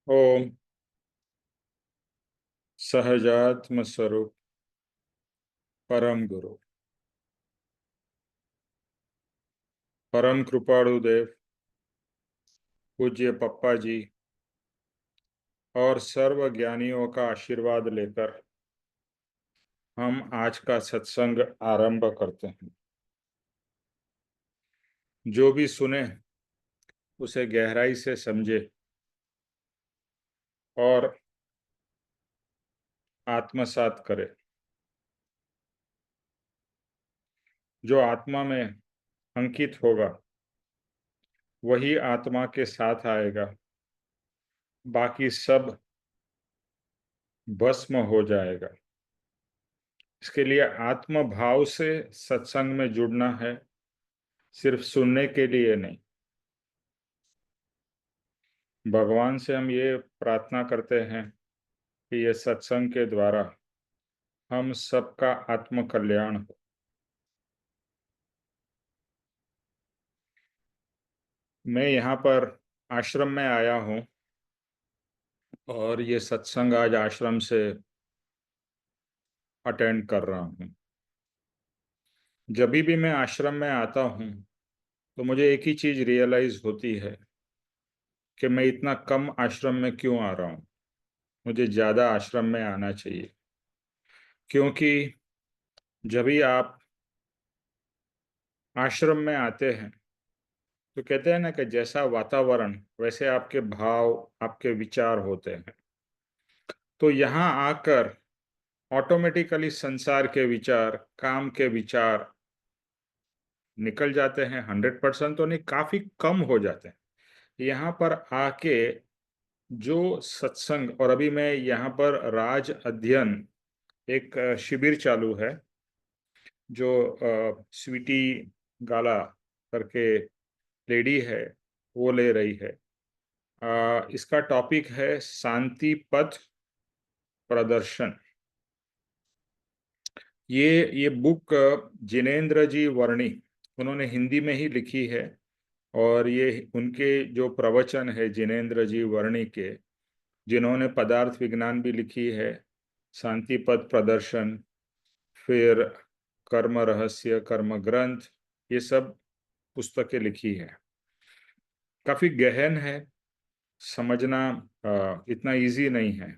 ओम सहजात्म स्वरूप परम गुरु परम कृपाणु देव पूज्य पप्पा जी और सर्व ज्ञानियों का आशीर्वाद लेकर हम आज का सत्संग आरंभ करते हैं। जो भी सुने उसे गहराई से समझे और आत्मसात करे। जो आत्मा में अंकित होगा वही आत्मा के साथ आएगा, बाकी सब भस्म हो जाएगा। इसके लिए आत्म भाव से सत्संग में जुड़ना है, सिर्फ सुनने के लिए नहीं। भगवान से हम ये प्रार्थना करते हैं कि ये सत्संग के द्वारा हम सबका आत्म कल्याण हो। मैं यहाँ पर आश्रम में आया हूँ और ये सत्संग आज आश्रम से अटेंड कर रहा हूँ। जब भी मैं आश्रम में आता हूँ तो मुझे एक ही चीज रियलाइज होती है कि मैं इतना कम आश्रम में क्यों आ रहा हूँ। मुझे ज्यादा आश्रम में आना चाहिए, क्योंकि जब भी आप आश्रम में आते हैं तो कहते हैं ना कि जैसा वातावरण वैसे आपके भाव, आपके विचार होते हैं। तो यहाँ आकर ऑटोमेटिकली संसार के विचार, काम के विचार निकल जाते हैं। 100% तो नहीं, काफी कम हो जाते हैं। यहाँ पर आके जो सत्संग, और अभी मैं यहाँ पर राज अध्ययन एक शिविर चालू है जो स्वीटी गाला करके लेडी है वो ले रही है। इसका टॉपिक है शांति पथ प्रदर्शन। ये बुक जिनेंद्र जी वर्णी उन्होंने हिंदी में ही लिखी है, और ये उनके जो प्रवचन है जिनेंद्र जी वर्णी के, जिन्होंने पदार्थ विज्ञान भी लिखी है, शांति पथ प्रदर्शन, फिर कर्म रहस्य, कर्म ग्रंथ, ये सब पुस्तकें लिखी है। काफी गहन है, समझना इतना इजी नहीं है।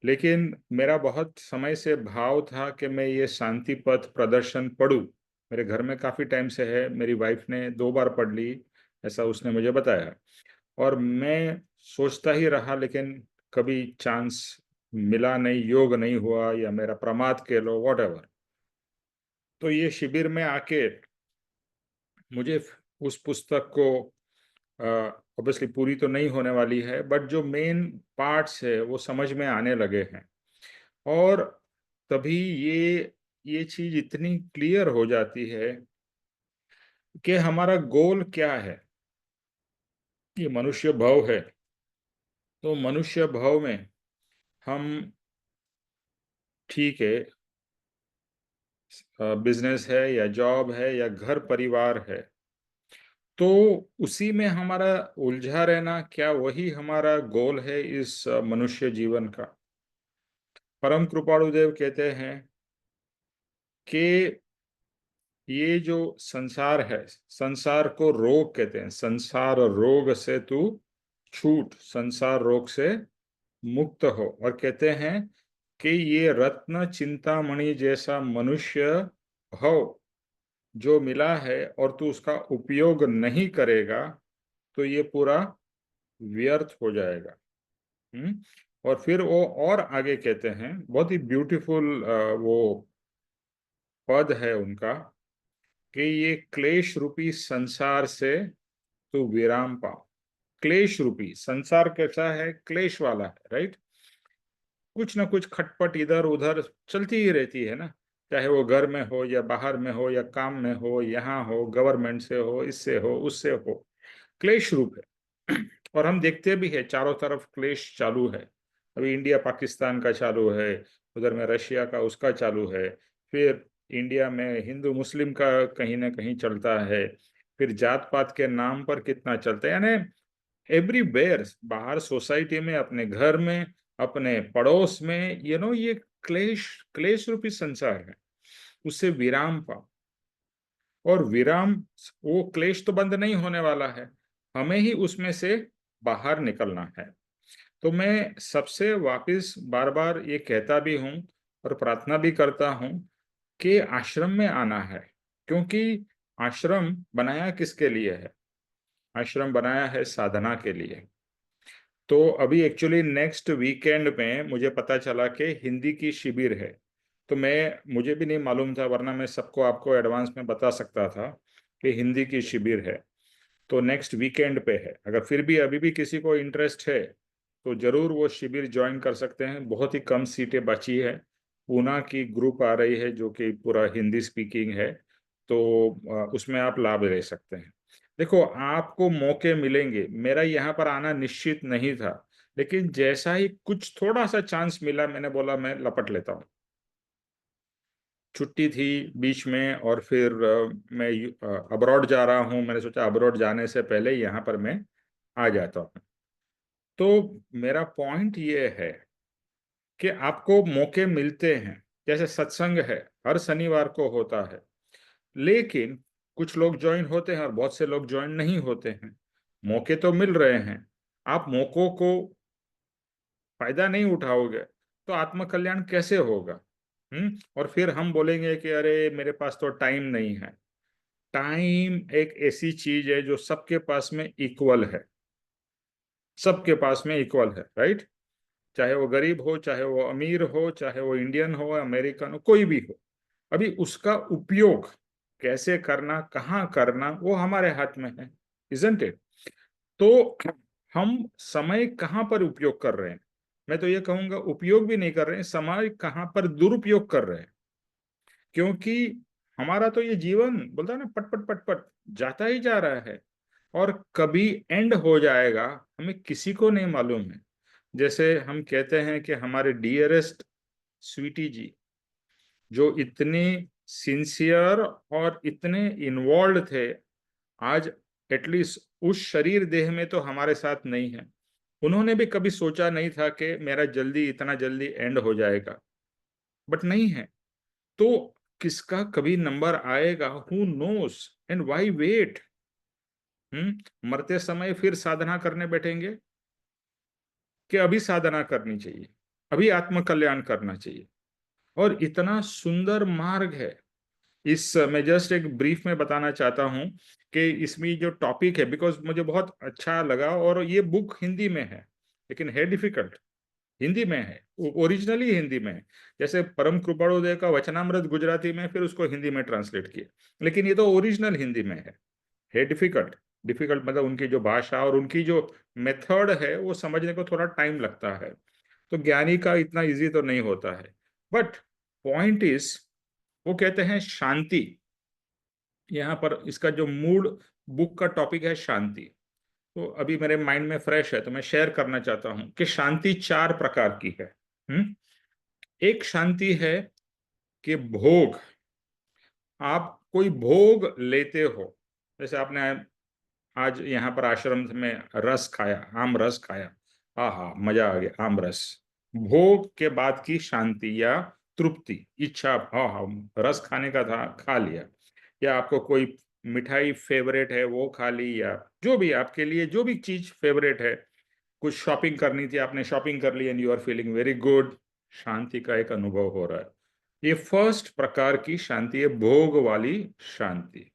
लेकिन मेरा बहुत समय से भाव था कि मैं ये शांति पथ प्रदर्शन पढूं। मेरे घर में काफी टाइम से है, मेरी वाइफ ने 2 बार पढ़ ली, ऐसा उसने मुझे बताया। और मैं सोचता ही रहा, लेकिन कभी चांस मिला नहीं, योग नहीं हुआ, या मेरा प्रमाद कह लो, वॉट एवर। तो ये शिविर में आके मुझे उस पुस्तक को, ऑब्वियसली पूरी तो नहीं होने वाली है, बट जो मेन पार्ट्स है वो समझ में आने लगे हैं। और तभी ये चीज इतनी क्लियर हो जाती है कि हमारा गोल क्या है। ये मनुष्य भाव है, तो मनुष्य भाव में हम, ठीक है, बिजनेस है या जॉब है या घर परिवार है, तो उसी में हमारा उलझा रहना, क्या वही हमारा गोल है इस मनुष्य जीवन का? परम कृपाणु देव कहते हैं कि ये जो संसार है, संसार को रोग कहते हैं। संसार रोग से तू छूट, संसार रोग से मुक्त हो। और कहते हैं कि ये रत्न चिंतामणि जैसा मनुष्य भव जो मिला है और तू उसका उपयोग नहीं करेगा तो ये पूरा व्यर्थ हो जाएगा। हम्म। और फिर वो और आगे कहते हैं, बहुत ही ब्यूटीफुल वो पद है उनका, कि ये क्लेश रूपी संसार से तू विराम पाओ। क्लेश रूपी संसार कैसा है? क्लेश वाला है, राइट? कुछ ना कुछ खटपट इधर उधर चलती ही रहती है ना, चाहे वो घर में हो या बाहर में हो या काम में हो, यहाँ हो, गवर्नमेंट से हो, इससे हो, उससे हो, क्लेश रूप है। और हम देखते भी है चारों तरफ क्लेश चालू है। अभी इंडिया पाकिस्तान का चालू है, उधर में रशिया का उसका चालू है, फिर इंडिया में हिंदू मुस्लिम का कहीं ना कहीं चलता है, फिर जात पात के नाम पर कितना चलता है। यानी एवरीवेयर, बाहर सोसाइटी में, अपने घर में, अपने पड़ोस में, ये क्लेश, क्लेश रूपी संसार है, उससे विराम पाओ। और विराम, वो क्लेश तो बंद नहीं होने वाला है, हमें ही उसमें से बाहर निकलना है। तो मैं सबसे वापस बार बार ये कहता भी हूँ और प्रार्थना भी करता हूँ कि आश्रम में आना है, क्योंकि आश्रम बनाया किसके लिए है? आश्रम बनाया है साधना के लिए। तो अभी एक्चुअली नेक्स्ट वीकेंड में मुझे पता चला कि हिंदी की शिविर है। तो मुझे भी नहीं मालूम था, वरना मैं सबको आपको एडवांस में बता सकता था कि हिंदी की शिविर है। तो नेक्स्ट वीकेंड पे है। अगर फिर भी अभी भी किसी को इंटरेस्ट है तो जरूर वो शिविर ज्वाइन कर सकते हैं। बहुत ही कम सीटें बची है। पूना की ग्रुप आ रही है जो कि पूरा हिंदी स्पीकिंग है, तो उसमें आप लाभ ले सकते हैं। देखो, आपको मौके मिलेंगे। मेरा यहाँ पर आना निश्चित नहीं था, लेकिन जैसा ही कुछ थोड़ा सा चांस मिला, मैंने बोला मैं लपट लेता हूँ। छुट्टी थी बीच में, और फिर मैं अब्रॉड जा रहा हूँ। मैंने सोचा अब्रॉड जाने से पहले यहाँ पर मैं आ जाता हूँ। तो मेरा पॉइंट ये है कि आपको मौके मिलते हैं। जैसे सत्संग है, हर शनिवार को होता है, लेकिन कुछ लोग ज्वाइन होते हैं और बहुत से लोग ज्वाइन नहीं होते हैं। मौके तो मिल रहे हैं, आप मौकों को फायदा नहीं उठाओगे तो आत्मकल्याण कैसे होगा? और फिर हम बोलेंगे कि अरे मेरे पास तो टाइम नहीं है। टाइम एक ऐसी चीज है जो सबके पास में इक्वल है, सबके पास में इक्वल है, राइट? चाहे वो गरीब हो, चाहे वो अमीर हो, चाहे वो इंडियन हो, अमेरिकन हो, कोई भी हो। अभी उसका उपयोग कैसे करना, कहाँ करना, वो हमारे हाथ में है, इजंट इट? तो हम समय कहाँ पर उपयोग कर रहे हैं? मैं तो ये कहूंगा उपयोग भी नहीं कर रहे हैं, समय कहाँ पर दुरुपयोग कर रहे हैं। क्योंकि हमारा तो ये जीवन बोलता है ना, पट पट पट पट जाता ही जा रहा है, और कभी एंड हो जाएगा हमें किसी को नहीं मालूम है। जैसे हम कहते हैं कि हमारे डियरेस्ट स्वीटी जी, जो इतने सिंसियर और इतने इन्वॉल्व थे, आज एटलीस्ट उस शरीर देह में तो हमारे साथ नहीं है। उन्होंने भी कभी सोचा नहीं था कि मेरा जल्दी, इतना जल्दी एंड हो जाएगा, बट नहीं है। तो किसका कभी नंबर आएगा, who knows, and why wait? मरते समय फिर साधना करने बैठेंगे कि अभी साधना करनी चाहिए, अभी आत्मकल्याण करना चाहिए? और इतना सुंदर मार्ग है। इस मैं जस्ट एक ब्रीफ में बताना चाहता हूं कि इसमें जो टॉपिक है, बिकॉज मुझे बहुत अच्छा लगा, और ये बुक हिंदी में है, लेकिन है डिफिकल्ट। हिंदी में है, ओरिजिनली हिंदी में है। जैसे परम कृपाणुदेव का वचनामृत गुजराती में, फिर उसको हिंदी में ट्रांसलेट किया, लेकिन ये तो ओरिजिनल हिंदी में है डिफिकल्ट। डिफिकल्ट मतलब उनकी जो भाषा और उनकी जो मेथड है, वो समझने को थोड़ा टाइम लगता है। तो ज्ञानी का इतना इजी तो नहीं होता है। बट पॉइंट इज, वो कहते हैं शांति। यहाँ पर इसका जो मूल बुक का टॉपिक है शांति। तो अभी मेरे माइंड में फ्रेश है, तो मैं शेयर करना चाहता हूँ कि शांति चार प्रकार की है। एक शांति है कि भोग, आप कोई भोग लेते हो। जैसे आपने आज यहाँ पर आश्रम में रस खाया, आम रस खाया, हाँ हाँ मजा आ गया, आम रस। भोग के बाद की शांति या तृप्ति, इच्छा, हाँ हाँ रस खाने का था, खा लिया। या आपको कोई मिठाई फेवरेट है, वो खा ली, या जो भी आपके लिए जो भी चीज फेवरेट है। कुछ शॉपिंग करनी थी, आपने शॉपिंग कर ली, and you are feeling very good. शांति का एक अनुभव हो रहा है। ये फर्स्ट प्रकार की शांति है, भोग वाली शांति।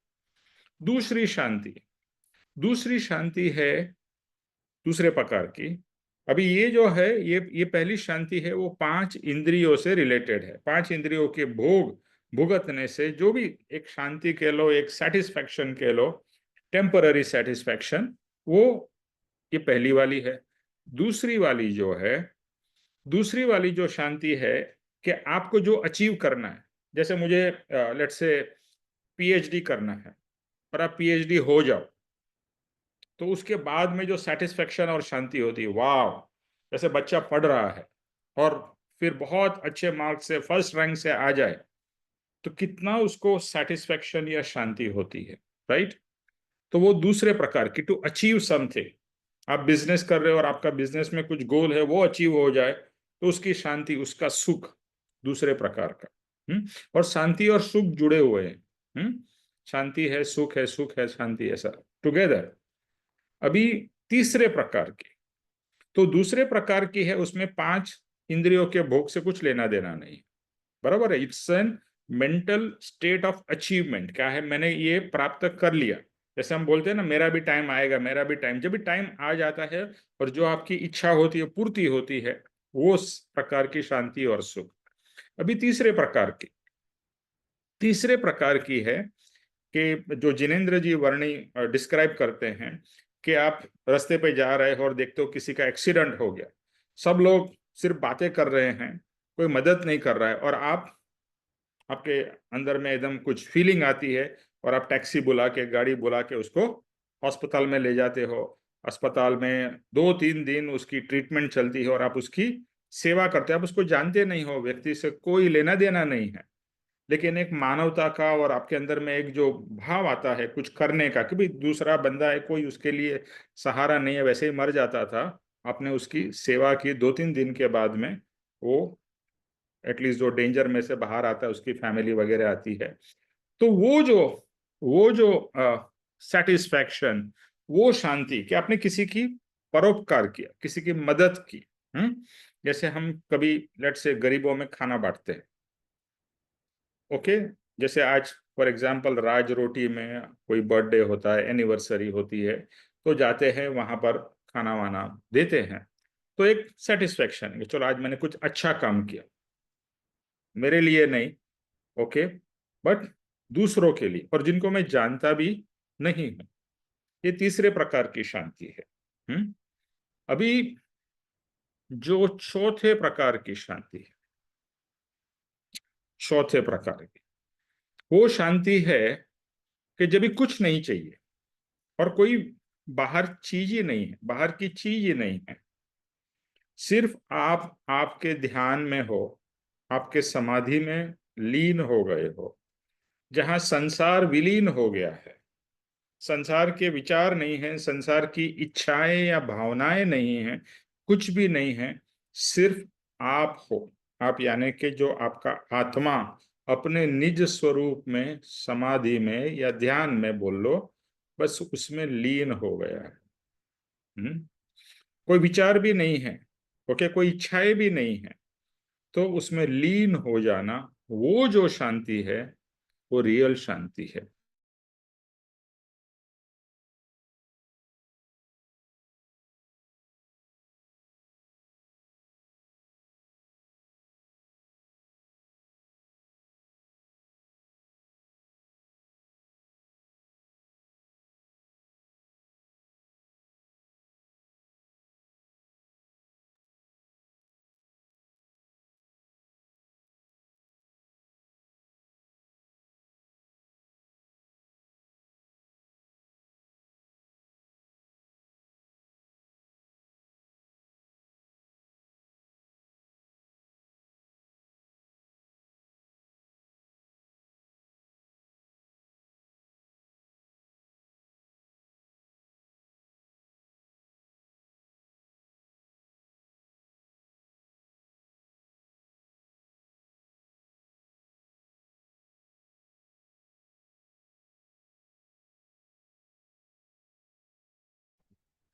दूसरी शांति, दूसरी शांति है दूसरे प्रकार की। अभी ये जो है, ये पहली शांति है, वो पांच इंद्रियों से रिलेटेड है। पांच इंद्रियों के भोग भुगतने से जो भी एक शांति कह लो, एक सेटिस्फैक्शन कह लो, टेम्पररी सेटिस्फैक्शन, वो ये पहली वाली है। दूसरी वाली जो है, दूसरी वाली जो शांति है कि आपको जो अचीव करना है, जैसे मुझे लेट्स से पीएचडी करना है, और आप पीएचडी हो जाओ, तो उसके बाद में जो सेटिस्फेक्शन और शांति होती है, वाह! जैसे बच्चा पढ़ रहा है और फिर बहुत अच्छे मार्क्स से फर्स्ट रैंक से आ जाए, तो कितना उसको सेटिस्फेक्शन या शांति होती है, राइट? तो वो दूसरे प्रकार की, टू अचीव समथिंग। आप बिजनेस कर रहे हो और आपका बिजनेस में कुछ गोल है वो अचीव हो जाए, तो उसकी शांति, उसका सुख दूसरे प्रकार का। और शांति और सुख जुड़े हुए हैं। शांति है, सुख है, सुख है, शांति है, सर टुगेदर। अभी तीसरे प्रकार की, तो दूसरे प्रकार की है, उसमें 5 इंद्रियों के भोग से कुछ लेना देना नहीं, बराबर है। It's an mental state of achievement. क्या है, मैंने ये प्राप्त कर लिया। जैसे हम बोलते हैं ना, मेरा भी टाइम आएगा, मेरा भी टाइम, जब भी टाइम आ जाता है और जो आपकी इच्छा होती है पूर्ति होती है, वो प्रकार की शांति और सुख। अभी तीसरे प्रकार की है कि जो जिनेंद्र जी वर्णी डिस्क्राइब करते हैं, कि आप रास्ते पे जा रहे हो और देखते हो किसी का एक्सीडेंट हो गया, सब लोग सिर्फ बातें कर रहे हैं, कोई मदद नहीं कर रहा है, और आपके अंदर में एकदम कुछ फीलिंग आती है, और आप टैक्सी बुला के, गाड़ी बुला के उसको अस्पताल में ले जाते हो। अस्पताल में 2-3 दिन उसकी ट्रीटमेंट चलती है और आप उसकी सेवा करते हो। आप उसको जानते नहीं हो, व्यक्ति से कोई लेना देना नहीं है, लेकिन एक मानवता का और आपके अंदर में एक जो भाव आता है कुछ करने का, कि भाई दूसरा बंदा है, कोई उसके लिए सहारा नहीं है, वैसे ही मर जाता था, आपने उसकी सेवा की, 2-3 दिन के बाद में वो एटलीस्ट जो डेंजर में से बाहर आता है, उसकी फैमिली वगैरह आती है, तो वो जो सेटिस्फैक्शन, वो शांति कि आपने किसी की परोपकार किया, किसी की मदद की। जैसे हम कभी लेट से गरीबों में खाना बांटते हैं, ओके। जैसे आज फॉर एग्जांपल राज रोटी में कोई बर्थडे होता है, एनिवर्सरी होती है, तो जाते हैं वहां पर, खाना वाना देते हैं, तो एक सेटिस्फेक्शन है कि चलो आज मैंने कुछ अच्छा काम किया, मेरे लिए नहीं, ओके, बट दूसरों के लिए, और जिनको मैं जानता भी नहीं हूं। ये तीसरे प्रकार की शांति है। अभी जो चौथे प्रकार की शांति है, चौथे प्रकार की वो शांति है कि जब भी कुछ नहीं चाहिए और कोई बाहर चीज ही नहीं है, बाहर की चीज ही नहीं है, सिर्फ आप आपके ध्यान में हो, आपके समाधि में लीन हो गए हो, जहां संसार विलीन हो गया है। संसार के विचार नहीं है, संसार की इच्छाएं या भावनाएं नहीं है, कुछ भी नहीं है, सिर्फ आप हो। आप यानी कि जो आपका आत्मा अपने निज स्वरूप में, समाधि में या ध्यान में बोल लो, बस उसमें लीन हो गया है। हम्म? कोई विचार भी नहीं है, ओके, कोई इच्छाएं भी नहीं है, तो उसमें लीन हो जाना, वो जो शांति है, वो रियल शांति है।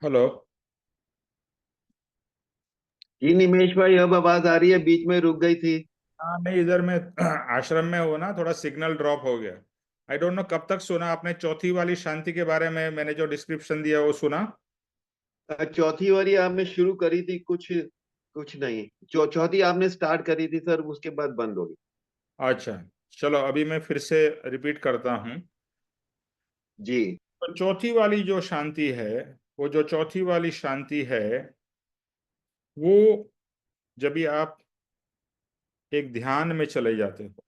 हेलो। जी निमेश भाई, अब आवाज आ रही है, बीच में रुक गई थी। हाँ, मैं इधर में आश्रम में हूँ ना, थोड़ा सिग्नल ड्रॉप हो गया। आई डोंट नो कब तक सुना आपने चौथी वाली शांति के बारे में, मैंने जो डिस्क्रिप्शन दिया वो सुना? चौथी वाली आपने शुरू करी थी, कुछ कुछ नहीं। चौथी आपने स्टार्ट करी थी सर, उसके बाद बंद हो गई। अच्छा, चलो अभी मैं फिर से रिपीट करता हूँ। जी। तो चौथी वाली जो शांति है, वो जो चौथी वाली शांति है, वो जब भी आप एक ध्यान में चले जाते हो,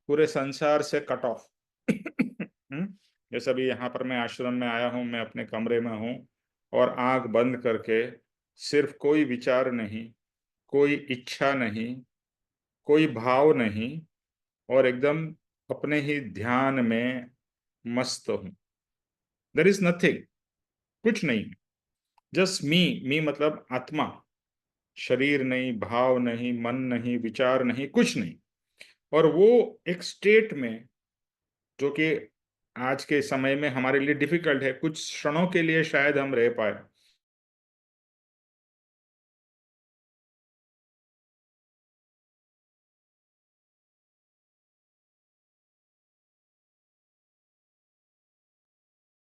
पूरे संसार से कट ऑफ। जैसे अभी यहाँ पर मैं आश्रम में आया हूँ, मैं अपने कमरे में हूँ, और आंख बंद करके सिर्फ कोई विचार नहीं, कोई इच्छा नहीं, कोई भाव नहीं, और एकदम अपने ही ध्यान में मस्त हूँ। देयर इज नथिंग, कुछ नहीं। जस्ट मी मतलब आत्मा, शरीर नहीं, भाव नहीं, मन नहीं, विचार नहीं, कुछ नहीं। और वो एक स्टेट में, जो कि आज के समय में हमारे लिए डिफिकल्ट है, कुछ क्षणों के लिए शायद हम रह पाए।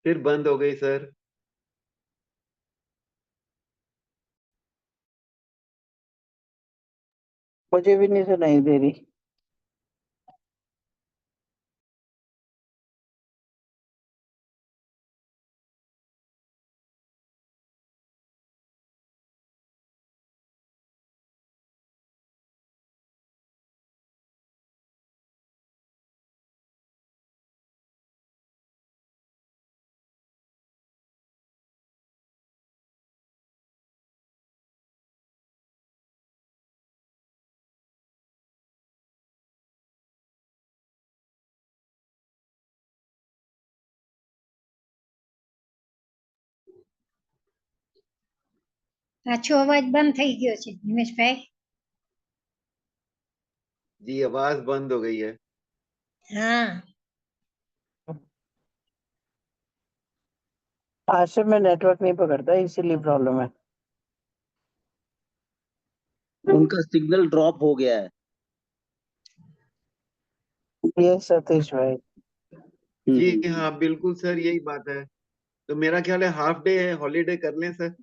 फिर बंद हो गई सर। मुझे भी नहीं सुनाई दे रही। પાછો અવાજ બંધ થઈ ગયો છે નિમેશભાઈ. जी आवाज बंद हो गई है। હા. आश्रम में नेटवर्क नहीं पकड़ता, इसीलिए प्रॉब्लम है। उनका सिग्नल ड्रॉप हो गया है। ये सतीश भाई। जी हाँ बिल्कुल सर, यही बात है। तो मेरा ख्याल है हाफ डे है, हॉलीडे कर लें सर।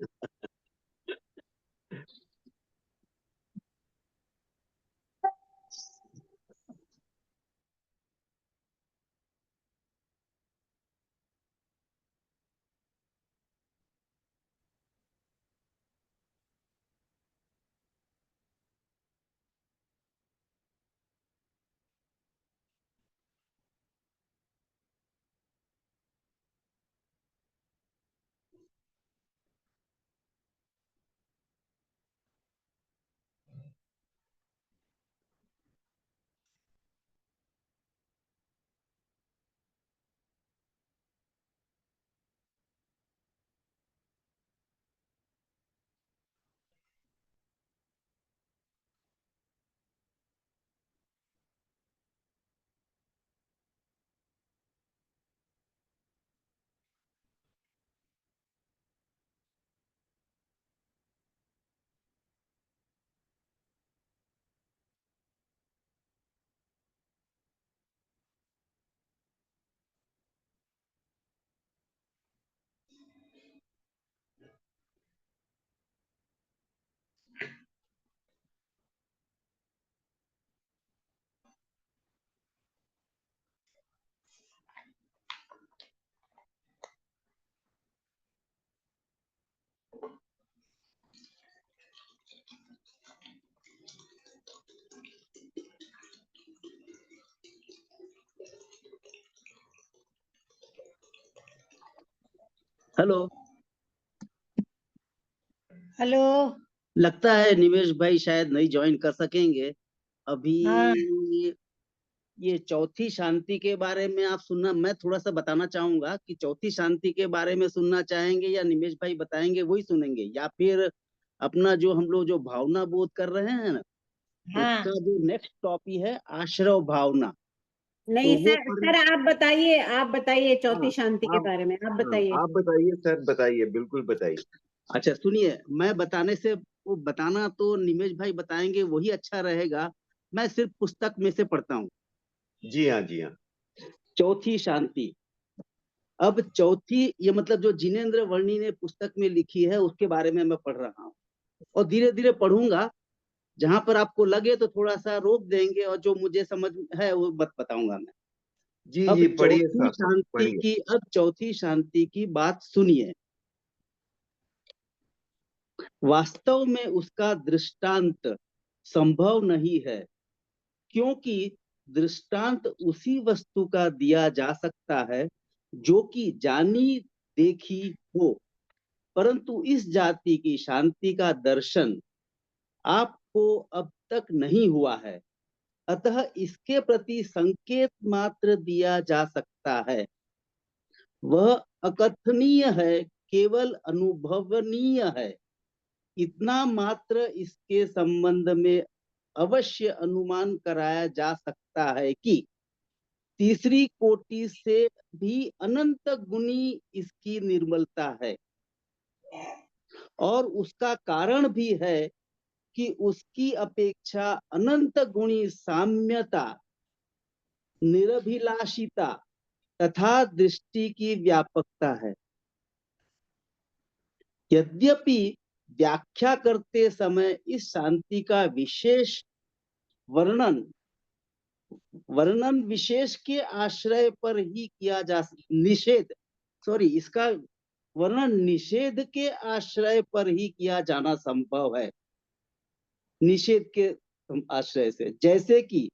हेलो। હલો. लगता है निमेश भाई शायद नहीं ज्वाइन कर सकेंगे अभी। हाँ. ये चौथी शांति के बारे में आप सुनना, मैं थोड़ा सा बताना चाहूंगा कि चौथी शांति के बारे में सुनना चाहेंगे या निमेश भाई बताएंगे वही सुनेंगे, या फिर अपना जो हम लोग जो भावना बोध कर रहे हैं ना, हाँ. उसका जो नेक्स्ट टॉपिक है आश्रव भावना। नहीं तो वो सर, सर आप बताइए चौथी हाँ, शांति के बारे में आप बताइए। आप बताइए सर, बताइए, बिल्कुल बताइए। अच्छा सुनिए, मैं बताने से वो बताना तो निमेश भाई बताएंगे वही अच्छा रहेगा। मैं सिर्फ पुस्तक में से पढ़ता हूँ। जी हाँ, जी हाँ। चौथी शांति। अब चौथी ये मतलब जो जिनेंद्र वर्णी ने पुस्तक में लिखी है उसके बारे में मैं पढ़ रहा हूँ, और धीरे धीरे पढ़ूंगा। जहां पर आपको लगे तो थोड़ा सा रोक देंगे, और जो मुझे समझ है वो बताऊंगा मैं। जी अब जी, पढ़िए चौथी साहब, शांति पढ़िए। की अब चौथी शांति की बात सुनिए। वास्तव में उसका दृष्टांत संभव नहीं है, क्योंकि दृष्टांत उसी वस्तु का दिया जा सकता है जो कि जानी देखी हो, परंतु इस जाति की शांति का दर्शन आपको अब तक नहीं हुआ है, अतः इसके प्रति संकेत मात्र दिया जा सकता है। वह अकथनीय है केवल अनुभवनीय है। इतना मात्र इसके संबंध में अवश्य अनुमान कराया जा सकता है कि तीसरी कोटि से भी अनंत गुनी इसकी निर्मलता है, और उसका कारण भी है कि उसकी अपेक्षा अनंत गुणी साम्यता, निरभिलाषिता तथा दृष्टि की व्यापकता है। यद्यपि व्याख्या करते समय इस शांति का विशेष वर्णन विशेष के आश्रय पर ही किया जा इसका वर्णन निषेध के आश्रय पर ही किया जाना संभव है। निषेध के आश्रय से, जैसे कि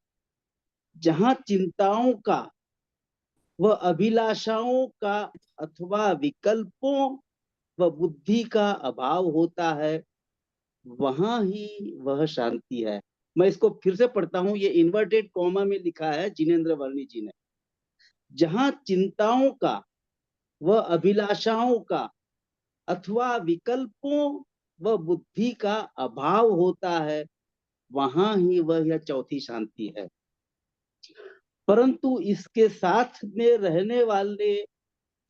जहां चिंताओं का व अभिलाषाओं का अथवा विकल्पों व बुद्धि का अभाव होता है, वहां ही वह शांति है। मैं इसको फिर से पढ़ता हूं, ये इन्वर्टेड कॉमा में लिखा है जिनेंद्र वर्णी जी ने। जहां चिंताओं का व अभिलाषाओं का अथवा विकल्पों व बुद्धि का अभाव होता है, वहां ही वह यह चौथी शांति है। परंतु इसके साथ में रहने वाले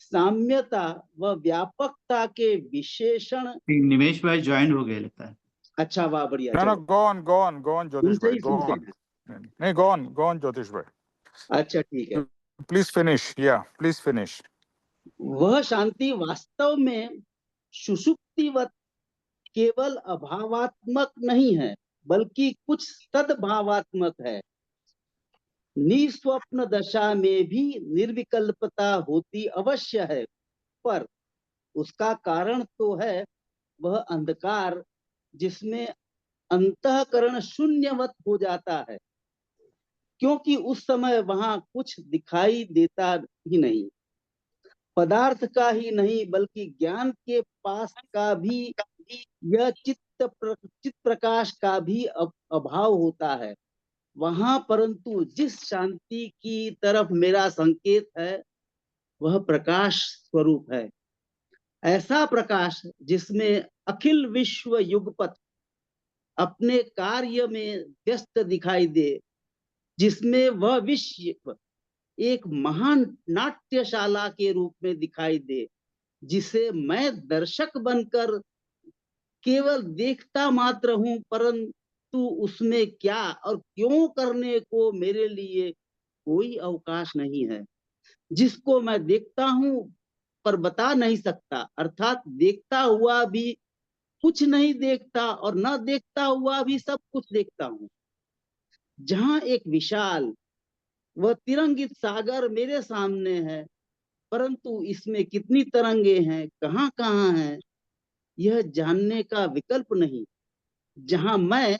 साम्यता व व्यापकता के विशेषण। निमेश भाई ज्वाइन हो गए लगता है। अच्छा, वाह, बढ़िया। No, no, चलो, go on, Jyotish उनसे bhai, ही go सुनते on. हैं। नहीं, go on, Jyotish bhai. अच्छा, ठीक है। Please finish. Yeah, please finish. वह शांति वास्तव में सुषुप्तिवत केवल अभावात्मक नहीं है, बल्कि कुछ सद्भावात्मक है। निस्वप्न दशा में भी निर्विकल्पता होती अवश्य है, पर उसका कारण तो है वह अंधकार जिसमें अंतःकरण शून्यवत हो जाता है, क्योंकि उस समय वहां कुछ दिखाई देता ही नहीं। पदार्थ का ही नहीं, बल्कि ज्ञान के पास का भी यह चित्त प्रकाश का भी अभाव होता है वहां। परंतु जिस शांति की तरफ मेरा संकेत है, वह प्रकाश स्वरूप है। ऐसा प्रकाश जिसमें अखिल विश्व युगपत अपने कार्य में व्यस्त दिखाई दे, जिसमें वह विश्व एक महान नाट्यशाला के रूप में दिखाई दे, जिसे मैं दर्शक बनकर केवल देखता मात्र हूं, परंतु उसमें क्या और क्यों करने को मेरे लिए कोई अवकाश नहीं है। जिसको मैं देखता हूं पर बता नहीं सकता, अर्थात देखता हुआ भी कुछ नहीं देखता और न देखता हुआ भी सब कुछ देखता हूं। जहां एक विशाल व तिरंगित सागर मेरे सामने है, परंतु इसमें कितनी तरंगे हैं, कहां कहां हैं, यह जानने का विकल्प नहीं। जहां मैं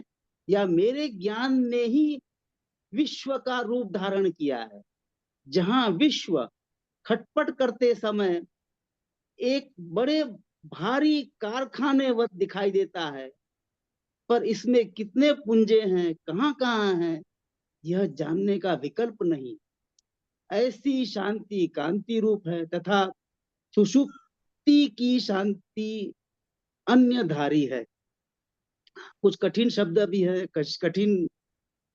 या मेरे ज्ञान ने ही विश्व का रूप धारण किया है, जहां विश्व खटपट करते समय एक बड़े भारी कारखाने वत दिखाई देता है, पर इसमें कितने पुंजे हैं, कहां कहां हैं, यह जानने का विकल्प नहीं। ऐसी शांति कांति रूप है, तथा सुषुप्ति की शांति अन्य धारी है। कुछ कठिन शब्द भी है, कठिन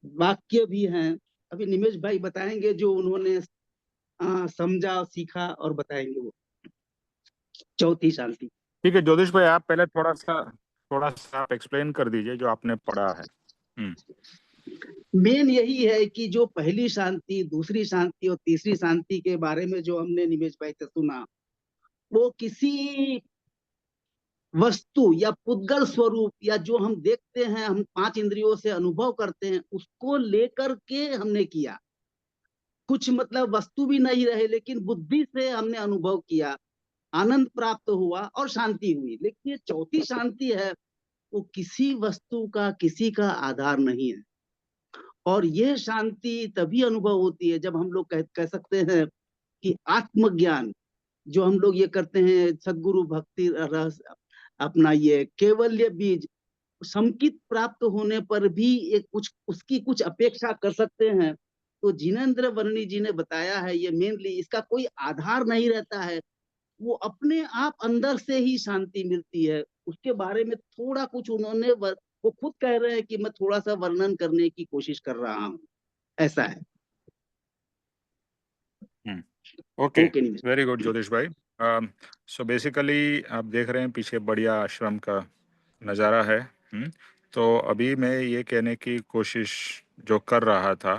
वाक्य भी हैं। अभी निमेश भाई बताएंगे जो उन्होंने समझा, सीखा, और बताएंगे वो चौथी शांति। ठीक है ज्योतिष भाई, आप पहले थोड़ा सा आप एक्सप्लेन कर दीजिए जो आपने पढ़ा है। मेन यही है कि जो पहली शांति, दूसरी शांति और तीसरी शांति के बारे में जो हमने निमेश भाई से सुना, वो किसी वस्तु या पुद्गल स्वरूप या जो हम देखते हैं, हम 5 इंद्रियों से अनुभव करते हैं, उसको लेकर के हमने किया। कुछ मतलब वस्तु भी नहीं रहे, लेकिन बुद्धि से हमने अनुभव किया, आनंद प्राप्त हुआ और शांति हुई। लेकिन ये चौथी शांति है, वो किसी वस्तु का, किसी का आधार नहीं है। और यह शांति तभी अनुभव होती है जब हम लोग कह सकते हैं कि आत्मज्ञान जो हम लोग ये करते हैं, सद्गुरु भक्ति रस, अपना ये केवल्य बीज संकित प्राप्त होने पर भी एक उसकी कुछ अपेक्षा कर सकते हैं। तो जिनेंद्र वर्णी जी ने बताया है, ये मेनली इसका कोई आधार नहीं रहता है, वो अपने आप अंदर से ही शांति मिलती है। उसके बारे में थोड़ा कुछ उन्होंने वो खुद कह रहे हैं कि मैं थोड़ा सा वर्णन करने की कोशिश कर रहा हूँ, ऐसा है। Okay, okay Nimish. Very good Jyotish भाई। सो बेसिकली आप देख रहे हैं पीछे बढ़िया आश्रम का नज़ारा है। तो अभी मैं ये कहने की कोशिश जो कर रहा था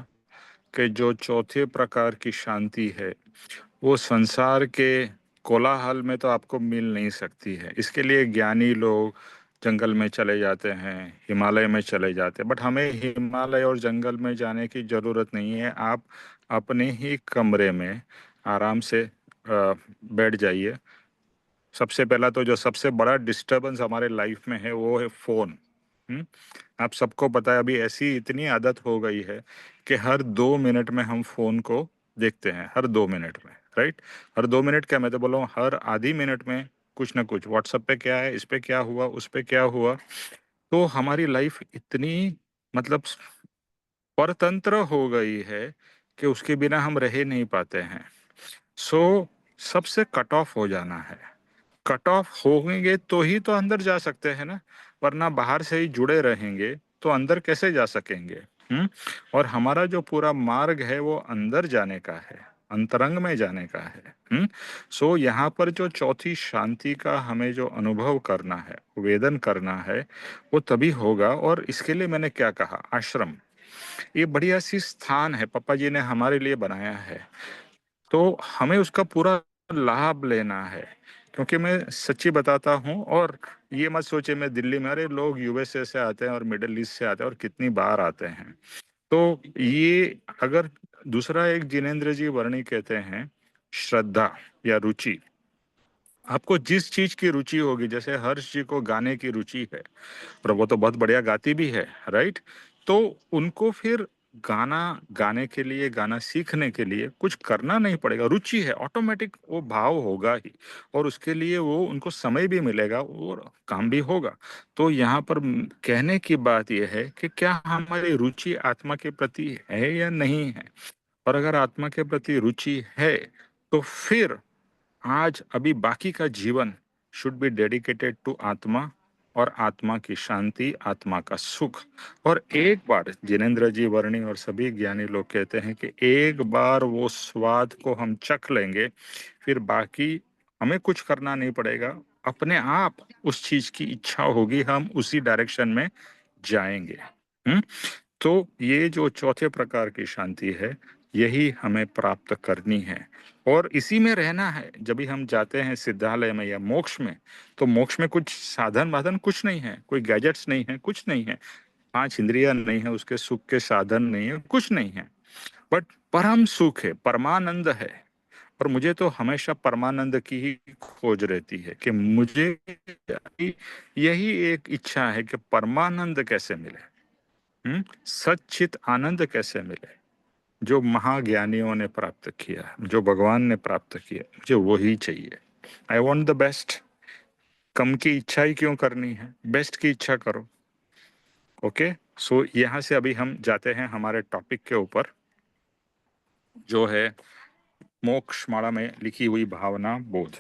कि जो चौथे प्रकार की शांति है वो संसार के कोलाहल में तो आपको मिल नहीं सकती है। इसके लिए ज्ञानी लोग जंगल में चले जाते हैं, हिमालय में चले जाते हैं, बट हमें हिमालय और जंगल में जाने की ज़रूरत नहीं है। आप अपने ही कमरे में आराम से बैठ जाइए। सबसे पहला तो जो सबसे बड़ा डिस्टरबेंस हमारे लाइफ में है वो है फ़ोन। आप सबको पता है अभी ऐसी इतनी आदत हो गई है कि हर 2 मिनट में हम फ़ोन को देखते हैं, हर 2 मिनट में, राइट। हर 2 मिनट क्या, मैं तो बोल रहा हूँ हर आधी मिनट में कुछ ना कुछ, व्हाट्सएप पे क्या है, इस पे क्या हुआ, उस पे क्या हुआ। तो हमारी लाइफ इतनी मतलब परतंत्र हो गई है कि उसके बिना हम रह नहीं पाते हैं। सो सबसे कट ऑफ हो जाना है। कट ऑफ होंगे तो ही तो अंदर जा सकते हैं ना, वरना बाहर से ही जुड़े रहेंगे तो अंदर कैसे जा सकेंगे। और हमारा जो पूरा मार्ग है वो अंदर जाने का है, अंतरंग में जाने का है। सो यहाँ पर जो चौथी शांति का हमें जो अनुभव करना है, वेदन करना है, वो तभी होगा। और इसके लिए मैंने क्या कहा, आश्रम ये बढ़िया सी स्थान है, पापा जी ने हमारे लिए बनाया है, तो हमें उसका पूरा लाभ लेना है। क्योंकि मैं सच्ची बताता हूँ, और ये मत सोचे मैं दिल्ली में, अरे लोग यूएसए से आते हैं और मिडिल ईस्ट से आते हैं और कितनी बार आते हैं। तो ये अगर दूसरा एक जिनेंद्र जी वर्णी कहते हैं श्रद्धा या रुचि, आपको जिस चीज की रुचि होगी, जैसे हर्ष जी को गाने की रुचि है और वो तो बहुत बढ़िया गाती भी है, राइट। तो उनको फिर गाना गाने के लिए, गाना सीखने के लिए कुछ करना नहीं पड़ेगा, रुचि है, ऑटोमेटिक वो भाव होगा ही, और उसके लिए वो उनको समय भी मिलेगा और काम भी होगा। तो यहाँ पर कहने की बात यह है कि क्या हमारी रुचि आत्मा के प्रति है या नहीं है। और अगर आत्मा के प्रति रुचि है तो फिर आज अभी बाकी का जीवन शुड बी डेडिकेटेड टू आत्मा, और आत्मा की शांति, आत्मा का सुख। और एक बार जिनेंद्र जी वर्णी और सभी ज्ञानी लोग कहते हैं कि एक बार वो स्वाद को हम चख लेंगे, फिर बाकी हमें कुछ करना नहीं पड़ेगा, अपने आप उस चीज की इच्छा होगी, हम उसी डायरेक्शन में जाएंगे। तो ये जो चौथे प्रकार की शांति है, यही हमें प्राप्त करनी है और इसी में रहना है। जब भी हम जाते हैं सिद्धालय में या मोक्ष में, तो मोक्ष में कुछ साधन वाधन कुछ नहीं है, कोई गैजेट्स नहीं है, कुछ नहीं है, 5 इंद्रियां नहीं है, उसके सुख के साधन नहीं है, कुछ नहीं है, बट परम सुख है, परमानंद है। और मुझे तो हमेशा परमानंद की ही खोज रहती है कि मुझे यही एक इच्छा है कि परमानंद कैसे मिले, सच्चित आनंद कैसे मिले, जो महाज्ञानियों ने प्राप्त किया, जो भगवान ने प्राप्त किया, मुझे वही चाहिए। I want the best. कम की इच्छा ही क्यों करनी है, बेस्ट की इच्छा करो। ओके, सो यहाँ से अभी हम जाते हैं हमारे टॉपिक के ऊपर, जो है मोक्ष माला में लिखी हुई भावना बोध।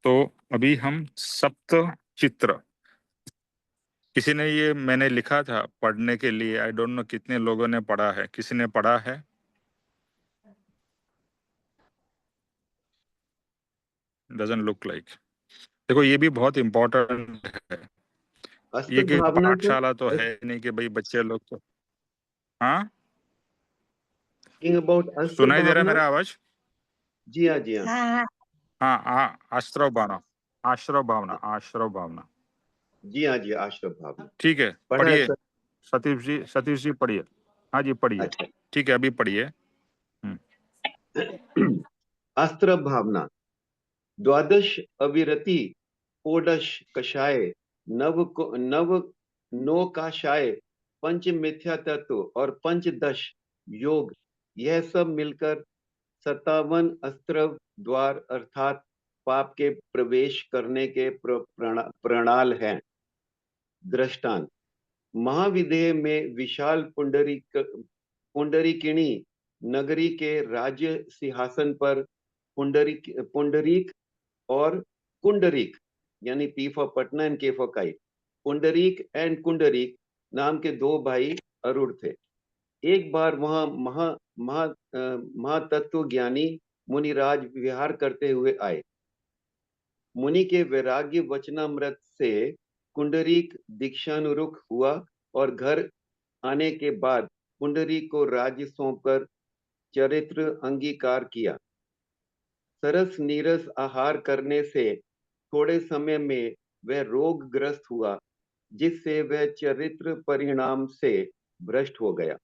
तो अभी हम सप्त चित्र, किसी ने ये मैंने लिखा था पढ़ने के लिए, आई डोंट नो कितने लोगों ने पढ़ा है, किसी ने पढ़ा है? Doesn't look like. देखो ये भी बहुत इम्पोर्टेंट है, अस्त्र ये कि भावना सर, पाठशाला तो है नहीं कि भाई बच्चे लोग तो, हाँ अबाउट अस्त्र सुनाई दे रहा है भावना। मेरा आवाज? जी हाँ, जी हाँ। हाँ हाँ हाँ, आश्रव भावना, आश्रव भावना, आश्रव भावना। जी हाँ, जी आश्रम भावना ठीक है, पढ़ा है पढ़िए सर। सतीश जी पढ़िए। हाँ जी पढ़िए, अच्छा। ठीक है अभी पढ़िए। अस्त्र भावना, द्वादश अविरति, षोडश कषाय, नव नो काषाय, पंच मिथ्या तत्व और पंचदश योग, यह सब मिलकर 57 अस्त्र द्वार अर्थात पाप के प्रवेश करने के प्रणाल हैं। दृष्टांत, महाविदेह में विशाल पुंडरीकिणी नगरी के राज्य सिंहासन पर पुंडरीक और कुंडरीक, यानी P for Patna and K for kite, Pundarik and Kundarik नाम के दो भाई अरूढ़ थे। एक बार वहां महातत्व ज्ञानी मुनिराज विहार करते हुए आए। मुनि के वैराग्य वचनामृत से कुंडरीक दीक्षानुरुख हुआ और घर आने के बाद पुंडरीक को राज्य सौंपकर चरित्र अंगीकार किया। सरस नीरस आहार करने से थोड़े समय में वह रोगग्रस्त हुआ, जिससे वह चरित्र परिणाम से भ्रष्ट हो गया।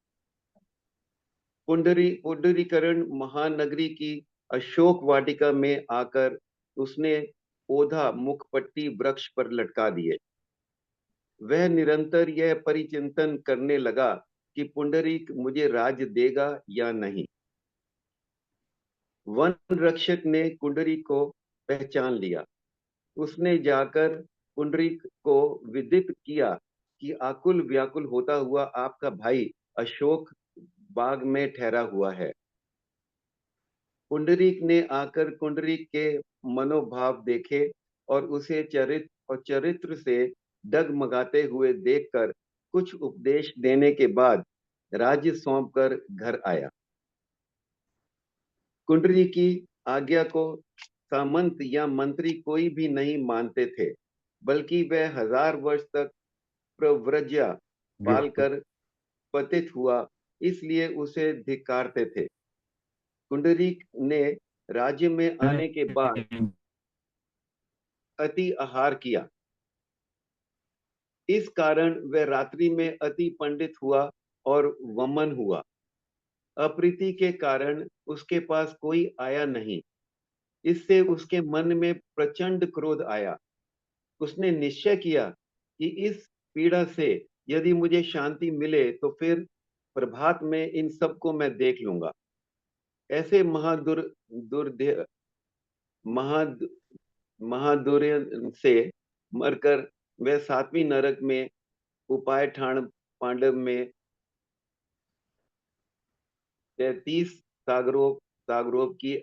पुंडरीकरण महानगरी की अशोक वाटिका में आकर उसने ओधा मुखपट्टी वृक्ष पर लटका दिए। वह निरंतर यह परिचिंतन करने लगा कि पुंडरीक मुझे राज्य देगा या नहीं। वन रक्षक ने कुंडरीक को पहचान लिया। उसने जाकर पुंडरीक को विदित किया कि आकुल व्याकुल होता हुआ आपका भाई अशोक बाग में ठहरा हुआ है। पुंडरीक ने आकर कुंडरीक के मनोभाव देखे और उसे चरित्र से डगमगाते हुए देखकर कुछ उपदेश देने के बाद राज्य सौंपकर घर आया। कुंडली की आज्ञा को सामंत या मंत्री कोई भी नहीं मानते थे, बल्कि वह 1000 वर्ष तक प्रव्रज्या पालकर पतित हुआ, इसलिए उसे धिक्कारते थे। कुंडलीक ने राज्य में आने के बाद अति आहार किया। इस कारण वह रात्रि में अति पंडित हुआ और वमन हुआ। अप्रीति के कारण उसके पास कोई आया नहीं। इससे उसके मन में प्रचंड क्रोध आया। उसने निश्चय किया कि इस पीड़ा से यदि मुझे शांति मिले तो फिर प्रभात में इन सबको मैं देख लूंगा। ऐसे महादुर्य से मरकर वह 7वीं नरक में उपाय ठाण पांडव में 33 सागरों की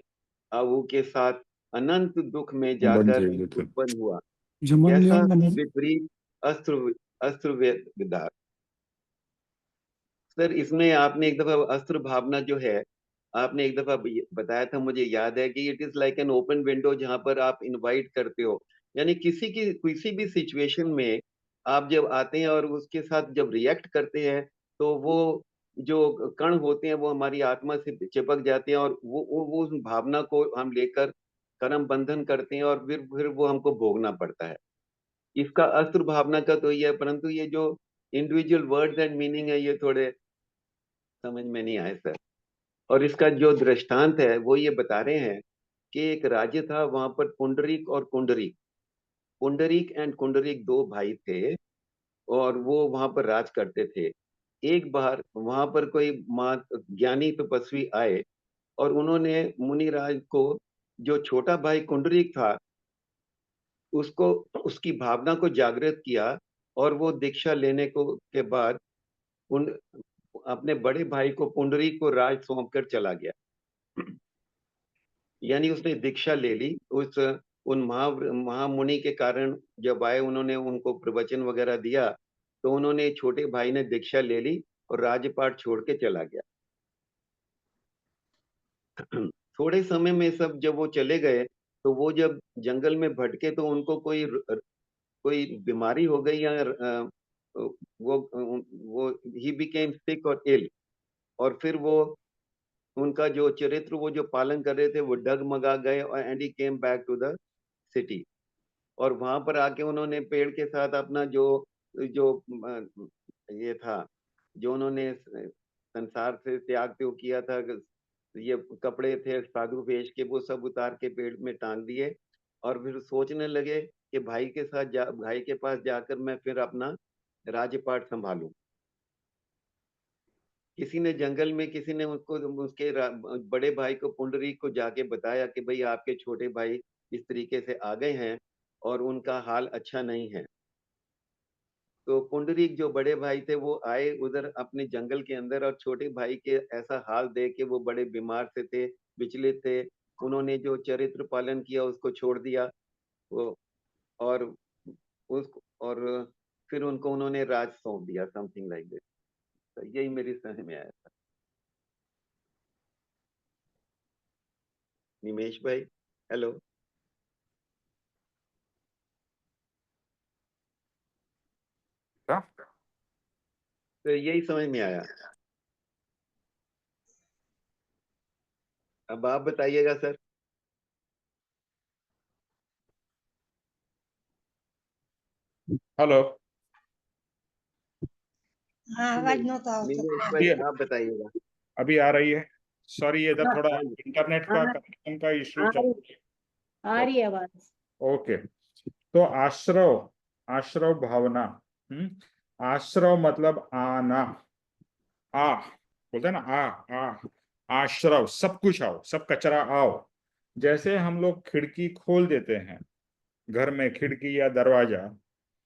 आहु के साथ अनंत दुख में जाकर उत्पन्न हुआ। कैसा विपरीत अस्त्र विधार। सर, इसमें आपने एक दफा अस्त्र भावना जो है, आपने एक दफा बताया था, मुझे याद है कि it is like an open window, जहां पर आप इनवाइट करते हो। यानी किसी भी सिचुएशन में आप जब आते हैं और उसके साथ जब रिएक्ट करते हैं, तो वो जो कण होते हैं वो हमारी आत्मा से चिपक जाते हैं और वो उस भावना को हम लेकर कर्म बंधन करते हैं और फिर वो हमको भोगना पड़ता है। इसका अस्त्र भावना का तो ये है, परंतु ये जो इंडिविजुअल वर्ड्स एंड मीनिंग है ये थोड़े समझ में नहीं आए सर। और इसका जो दृष्टांत है वो ये बता रहे हैं कि एक राज्य था, वहां पर पुंडरीक और पुंडरीक एंड कुंडरीक दो भाई थे और वो वहां पर राज करते थे। एक बार वहां पर कोई ज्ञानी तपस्वी आए और उन्होंने मुनिराज को, जो छोटा भाई कुंडरीक था, उसको उसकी भावना को जागृत किया और वो दीक्षा लेने को के बाद अपने बड़े भाई को पुंडरीक को राज सौंप कर चला गया। यानी उसने दीक्षा ले ली। उन महामुनि के कारण जब आए, उन्होंने उनको प्रवचन वगैरह दिया, तो उन्होंने, छोटे भाई ने दीक्षा ले ली और राजपाट छोड़ के चला गया। थोड़े समय में सब जब वो चले गए, तो वो जब जंगल में भटके तो उनको कोई बीमारी हो गई, या वो ही बिकेम सिक और इल, और फिर वो उनका जो चरित्र वो जो पालन कर रहे थे वो डगमगा गए, और and he came back to the city. और वहां पर आके उन्होंने पेड़ के साथ अपना जो जो ये था, जो उन्होंने संसार से त्याग किया था, ये कपड़े थे साधु वेश के, वो सब उतार के पेड़ में टांग दिए और फिर सोचने लगे कि भाई के पास जाकर मैं फिर अपना राज्यपाट संभालूं। किसी ने जंगल में, किसी ने उसके बड़े भाई को, पुंडरीक को, जाके बताया कि भाई आपके छोटे भाई इस तरीके से आ गए हैं और उनका हाल अच्छा नहीं है। तो पुंडरीक जो बड़े भाई थे वो आए उधर अपने जंगल के अंदर, और छोटे भाई के ऐसा हाल देख के वो बड़े बीमार से थे, विचलित थे, उन्होंने जो चरित्र पालन किया उसको छोड़ दिया, वो और उसको और फिर उनको उन्होंने राज सौंप दिया, समथिंग लाइक दिस। तो यही मेरी समझ में आया था। निमेश भाई, हेलो। क्या? तो यही समझ में आया। अब आप बताइएगा सर। हेलो। हाँ आवाज नહોતો આવતો निमेश તમારો। भाई अभी आप बताइएगा। अभी आ रही है? सॉरी, इधर हाँ, थोड़ा इंटरनेट का हाँ, कनेक्शन का इश्यू आ चल रही रहा आ है। रही है आवाज। ओके, तो आश्रव, आश्रव भावना। आश्रव मतलब आना, आ बोलते हैं ना, आ आश्रव, सब कुछ आओ, सब कचरा आओ। जैसे हम लोग खिड़की खोल देते हैं घर में, खिड़की या दरवाजा,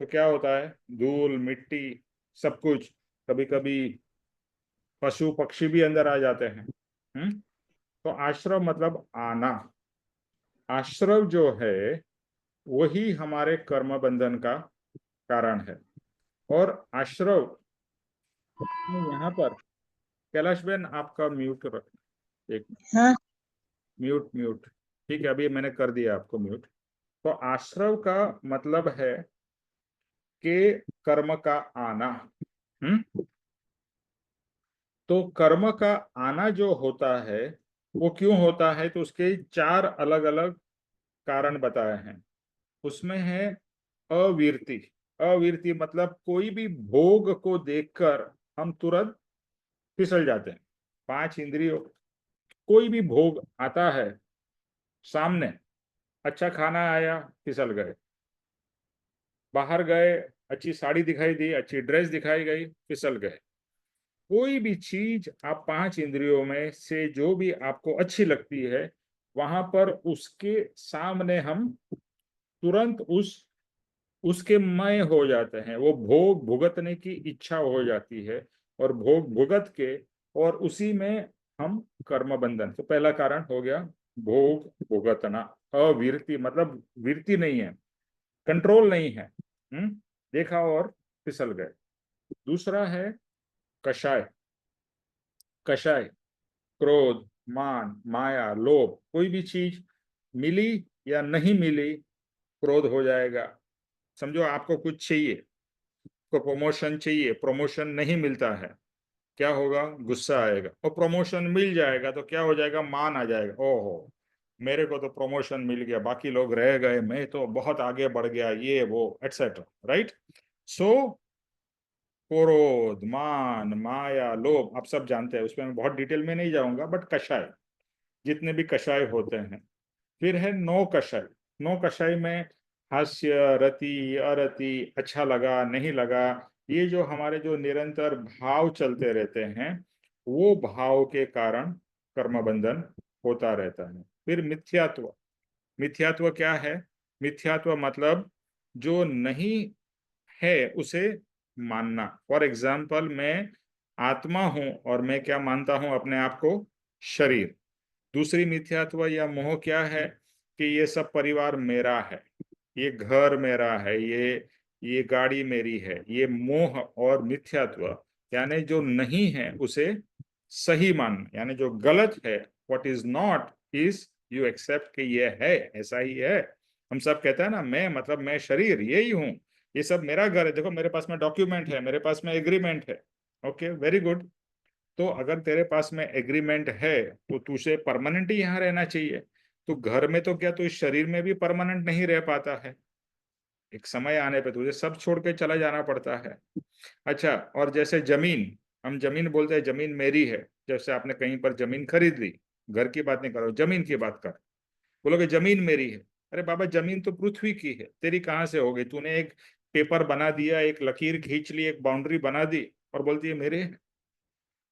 तो क्या होता है? धूल मिट्टी सब कुछ, कभी कभी पशु पक्षी भी अंदर आ जाते हैं। तो आश्रव मतलब आना। आश्रव जो है वही हमारे कर्म बंधन का कारण है। और आश्रव यहाँ पर, कैलाश बेन आपका म्यूट रख, एक हाँ म्यूट म्यूट, ठीक है, अभी मैंने कर दिया आपको म्यूट। तो आश्रव का मतलब है कि कर्म का आना। हम्म तो कर्म का आना जो होता है वो क्यों होता है, तो उसके 4 अलग अलग कारण बताए हैं। उसमें है अवीरति। अवीरति मतलब कोई भी भोग को देखकर हम तुरंत फिसल जाते हैं। 5 इंद्रियों, कोई भी भोग आता है सामने, अच्छा खाना आया फिसल गए, बाहर गए अच्छी साड़ी दिखाई दी, अच्छी ड्रेस दिखाई गई, फिसल गए। कोई भी चीज आप 5 इंद्रियों में से जो भी आपको अच्छी लगती है, वहां पर उसके सामने हम तुरंत उसके मय हो जाते हैं। वो भोग भुगतने की इच्छा हो जाती है, और भोग भुगत के, और उसी में हम कर्म बंधन। तो पहला कारण हो गया भोग भुगतना। अवीरति मतलब वीरति नहीं है, कंट्रोल नहीं है। देखा और फिसल गए। दूसरा है कषाय। कषाय क्रोध, मान, माया, लोभ। कोई भी चीज मिली या नहीं मिली, क्रोध हो जाएगा। समझो आपको कुछ चाहिए, को प्रमोशन चाहिए, प्रमोशन नहीं मिलता है, क्या होगा? गुस्सा आएगा। और प्रमोशन मिल जाएगा तो क्या हो जाएगा? मान आ जाएगा, ओहो मेरे को तो प्रमोशन मिल गया, बाकी लोग रह गए, मैं तो बहुत आगे बढ़ गया, ये वो एटसेट्रा, राइट? सो क्रोध, मान, माया, लोभ आप सब जानते हैं, उसमें मैं बहुत डिटेल में नहीं जाऊंगा, बट कषाय, जितने भी कषाय होते हैं। फिर है नौ कषाय। नौ कषाय में हास्य, रति, अरति, अच्छा लगा, नहीं लगा, ये जो हमारे जो निरंतर भाव चलते रहते हैं, वो भाव के कारण कर्म बंधन होता रहता है। फिर मिथ्यात्व। मिथ्यात्व क्या है? मिथ्यात्व मतलब जो नहीं है उसे मानना। फॉर एग्जाम्पल, मैं आत्मा हूं और मैं क्या मानता हूं अपने आप को? शरीर। दूसरी मिथ्यात्व या मोह क्या है? कि ये सब परिवार मेरा है, ये घर मेरा है, ये गाड़ी मेरी है। ये मोह और मिथ्यात्व, यानी जो नहीं है उसे सही मानना, यानी जो गलत है, what is not is you accept कि ये है, ऐसा ही है। हम सब कहते हैं ना, मैं मतलब मैं शरीर यही हूँ, ये सब मेरा घर है, देखो मेरे पास में डॉक्यूमेंट है, मेरे पास में एग्रीमेंट है। Okay, very good. तो अगर तेरे पास में एग्रीमेंट है तो तुझे परमानेंट ही यहाँ रहना चाहिए। तो घर में तो क्या, तो इस शरीर में भी परमानेंट नहीं रह पाता है, एक समय आने पे तुझे सब छोड़ के चला जाना पड़ता है। अच्छा, और जैसे जमीन, हम जमीन बोलते हैं जमीन मेरी है। जैसे आपने कहीं पर जमीन खरीद ली, घर की बात नहीं करो, जमीन की बात कर, बोलोगे जमीन मेरी है। अरे बाबा, जमीन तो पृथ्वी की है, तेरी कहाँ से हो गई? तूने एक पेपर बना दिया, एक लकीर खींच ली, एक बाउंड्री बना दी, और बोलती है मेरे।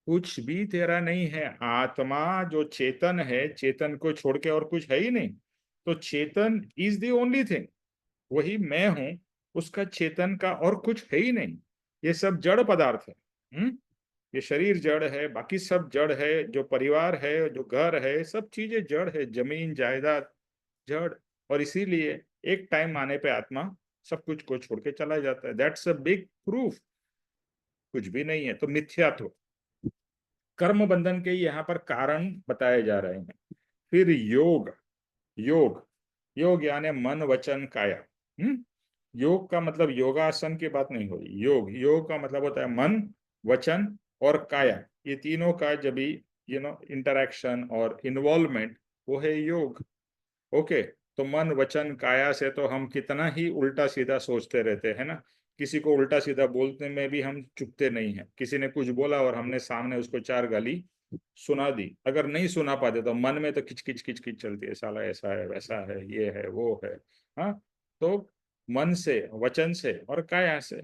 कुछ भी तेरा नहीं है। आत्मा जो चेतन है, चेतन को छोड़ के और कुछ है ही नहीं। तो चेतन इज द ओनली थिंग, वही मैं हूं, उसका चेतन का और कुछ है ही नहीं। ये सब जड़ पदार्थ है। ये शरीर जड़ है, बाकी सब जड़ है, जो परिवार है, जो घर है, सब चीजें जड़ है, जमीन जायदाद जड़। और इसीलिए एक टाइम आने पे आत्मा सब कुछ को छोड़ के चला जाता है। That's a big proof. कुछ भी नहीं है। तो मिथ्यात्व, कर्म बंधन के यहाँ पर कारण बताए जा रहे हैं। फिर योग, योग योग यानी मन वचन काया। योग का मतलब योगासन की बात नहीं हो रही। योग, योग का मतलब होता है मन, वचन और काया, ये तीनों का जब भी इंटरेक्शन और इन्वॉल्वमेंट, वो है योग। ओके, तो मन वचन काया से तो हम कितना ही उल्टा सीधा सोचते रहते हैं ना। किसी को उल्टा सीधा बोलने में भी हम चुकते नहीं हैं। किसी ने कुछ बोला और हमने सामने उसको 4 गाली सुना दी, अगर नहीं सुना पाते तो मन में तो किच किच किच किच चलती है, साला ऐसा है, वैसा है, ये है, वो है। हाँ, तो मन से, वचन से और काया से।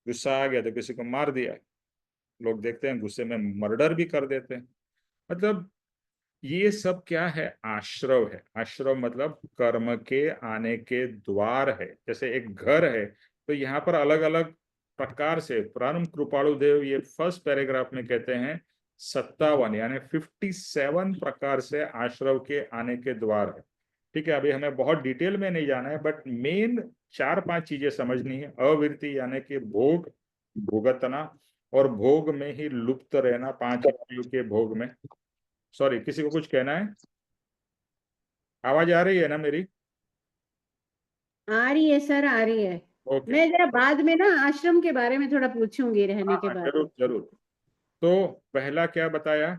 गुस्सा आ गया तो किसी को मार दिया। लोग देखते हैं गुस्से में मर्डर भी कर देते हैं। मतलब ये सब क्या है? आश्रव है। आश्रव मतलब कर्म के आने के द्वार है। जैसे एक घर है, तो यहाँ पर अलग अलग प्रकार से परम कृपाणु देव ये फर्स्ट पैराग्राफ में कहते हैं 57 यानी 57 प्रकार से आश्रव के आने के द्वार है। ठीक है, अभी हमें बहुत डिटेल में नहीं जाना है, बट मेन 4-5 चीजें समझनी है। अविरति यानी कि भोग, भुगतना और भोग में ही लुप्त रहना, 5 इंद्रियों के भोग में। सॉरी, किसी को कुछ कहना है? आवाज आ रही है ना मेरी? आ रही है सर, आ रही है। ओके। मैं जरा बाद में ना आश्रम के बारे में थोड़ा पूछूंगी, रहने के हाँ, बारे जरूर में। जरूर। तो पहला क्या बताया?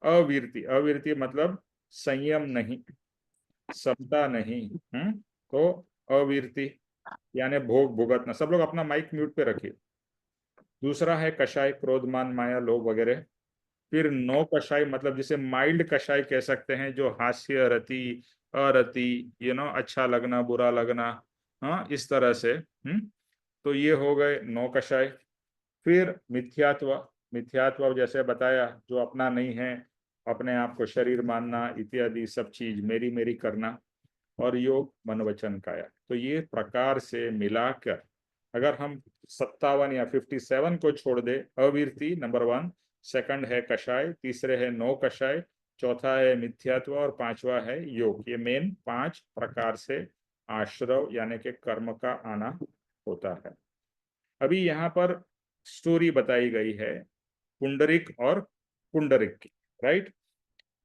अविरति। अविरति मतलब संयम नहीं, समता नहीं। तो अविरति यानी भोग भुगतना। सब लोग अपना माइक म्यूट पे रखिए। दूसरा है कषाय, क्रोध मान माया लोभ वगैरह। फिर नौ कषाय मतलब जिसे माइल्ड कषाय कह सकते हैं, जो हास्य, रति, अरति, अच्छा लगना, बुरा लगना, हाँ, इस तरह से। तो ये हो गए 9 कषाय। फिर मिथ्यात्व। मिथ्यात्व जैसे बताया, जो अपना नहीं है, अपने आप को शरीर मानना इत्यादि सब चीज मेरी मेरी करना। और योग, मन वचन काया। तो ये प्रकार से मिलाकर अगर हम 57 या 57 को छोड़ दे, अविरति नंबर 1, सेकंड है कषाय, तीसरे है 9 कषाय, चौथा है मिथ्यात्व और 5वां है योग। ये मेन 5 प्रकार से आश्रव यानी कि कर्म का आना होता है। अभी यहाँ पर स्टोरी बताई गई है पुंडरिक और पुंडरिक की, राइट।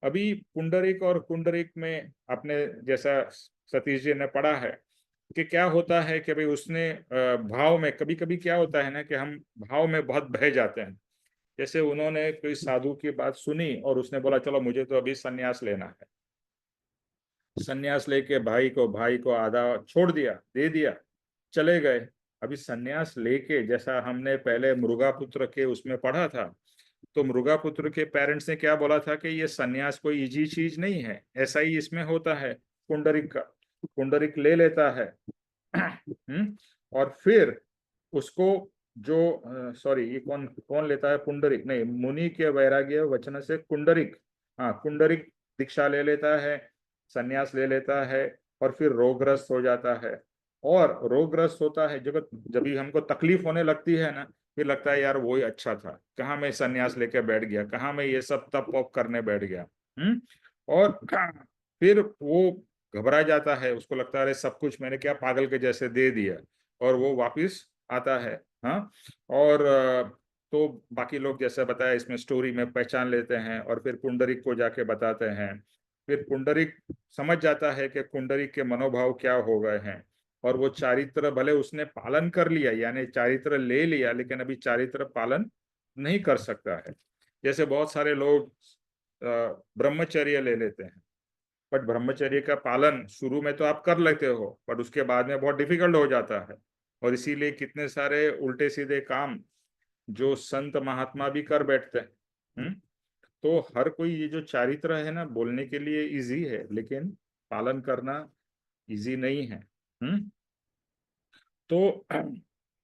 अभी पुंडरिक और पुंडरिक में आपने जैसा सतीश जी ने पढ़ा है कि क्या होता है कि भाई उसने भाव में, कभी कभी क्या होता है ना कि हम भाव में बहुत बह जाते हैं। जैसे उन्होंने कोई साधु की बात सुनी और उसने बोला चलो मुझे तो अभी संन्यास लेना है। संन्यास लेके भाई को आधा छोड़ दिया, दे दिया, चले गए। अभी संन्यास लेके, जैसा हमने पहले मृगापुत्र के उसमें पढ़ा था, तो मृगापुत्र के पेरेंट्स ने क्या बोला था कि ये संन्यास कोई इजी चीज नहीं है। ऐसा ही इसमें होता है पुंडरिक का। पुंडरिक ले लेता है और फिर उसको जो सॉरी, ये कौन कौन लेता है? पुंडरिक नहीं, मुनि के वैराग्य वचन से कुंडरिक, हाँ, कुंडरिक दीक्षा ले लेता है, संन्यास ले लेता है और फिर रोगग्रस्त हो जाता है। और रोगग्रस्त होता है जब जब भी हमको तकलीफ होने लगती है ना, फिर लगता है यार वो ही अच्छा था, कहाँ मैं संन्यास लेके बैठ गया, कहाँ मैं ये सब तप वप करने बैठ गया। और फिर वो घबरा जाता है, उसको लगता है अरे सब कुछ मैंने क्या पागल के जैसे दे दिया, और वो वापिस आता है। हाँ, और तो बाकी लोग जैसे बताया इसमें स्टोरी में पहचान लेते हैं और फिर पुंडरिक को जाके बताते हैं। फिर पुंडरिक समझ जाता है कि पुंडरिक के मनोभाव क्या हो गए हैं, और वो चारित्र भले उसने पालन कर लिया, यानी चारित्र ले लिया, लेकिन अभी चारित्र पालन नहीं कर सकता है। जैसे बहुत सारे लोग ब्रह्मचर्य ले लेते हैं, बट ब्रह्मचर्य का पालन शुरू में तो आप कर लेते हो, बट उसके बाद में बहुत डिफिकल्ट हो जाता है। और इसीलिए कितने सारे उल्टे सीधे काम जो संत महात्मा भी कर बैठते हैं। तो हर कोई ये जो चारित्र है ना, बोलने के लिए इजी है, लेकिन पालन करना इजी नहीं है। तो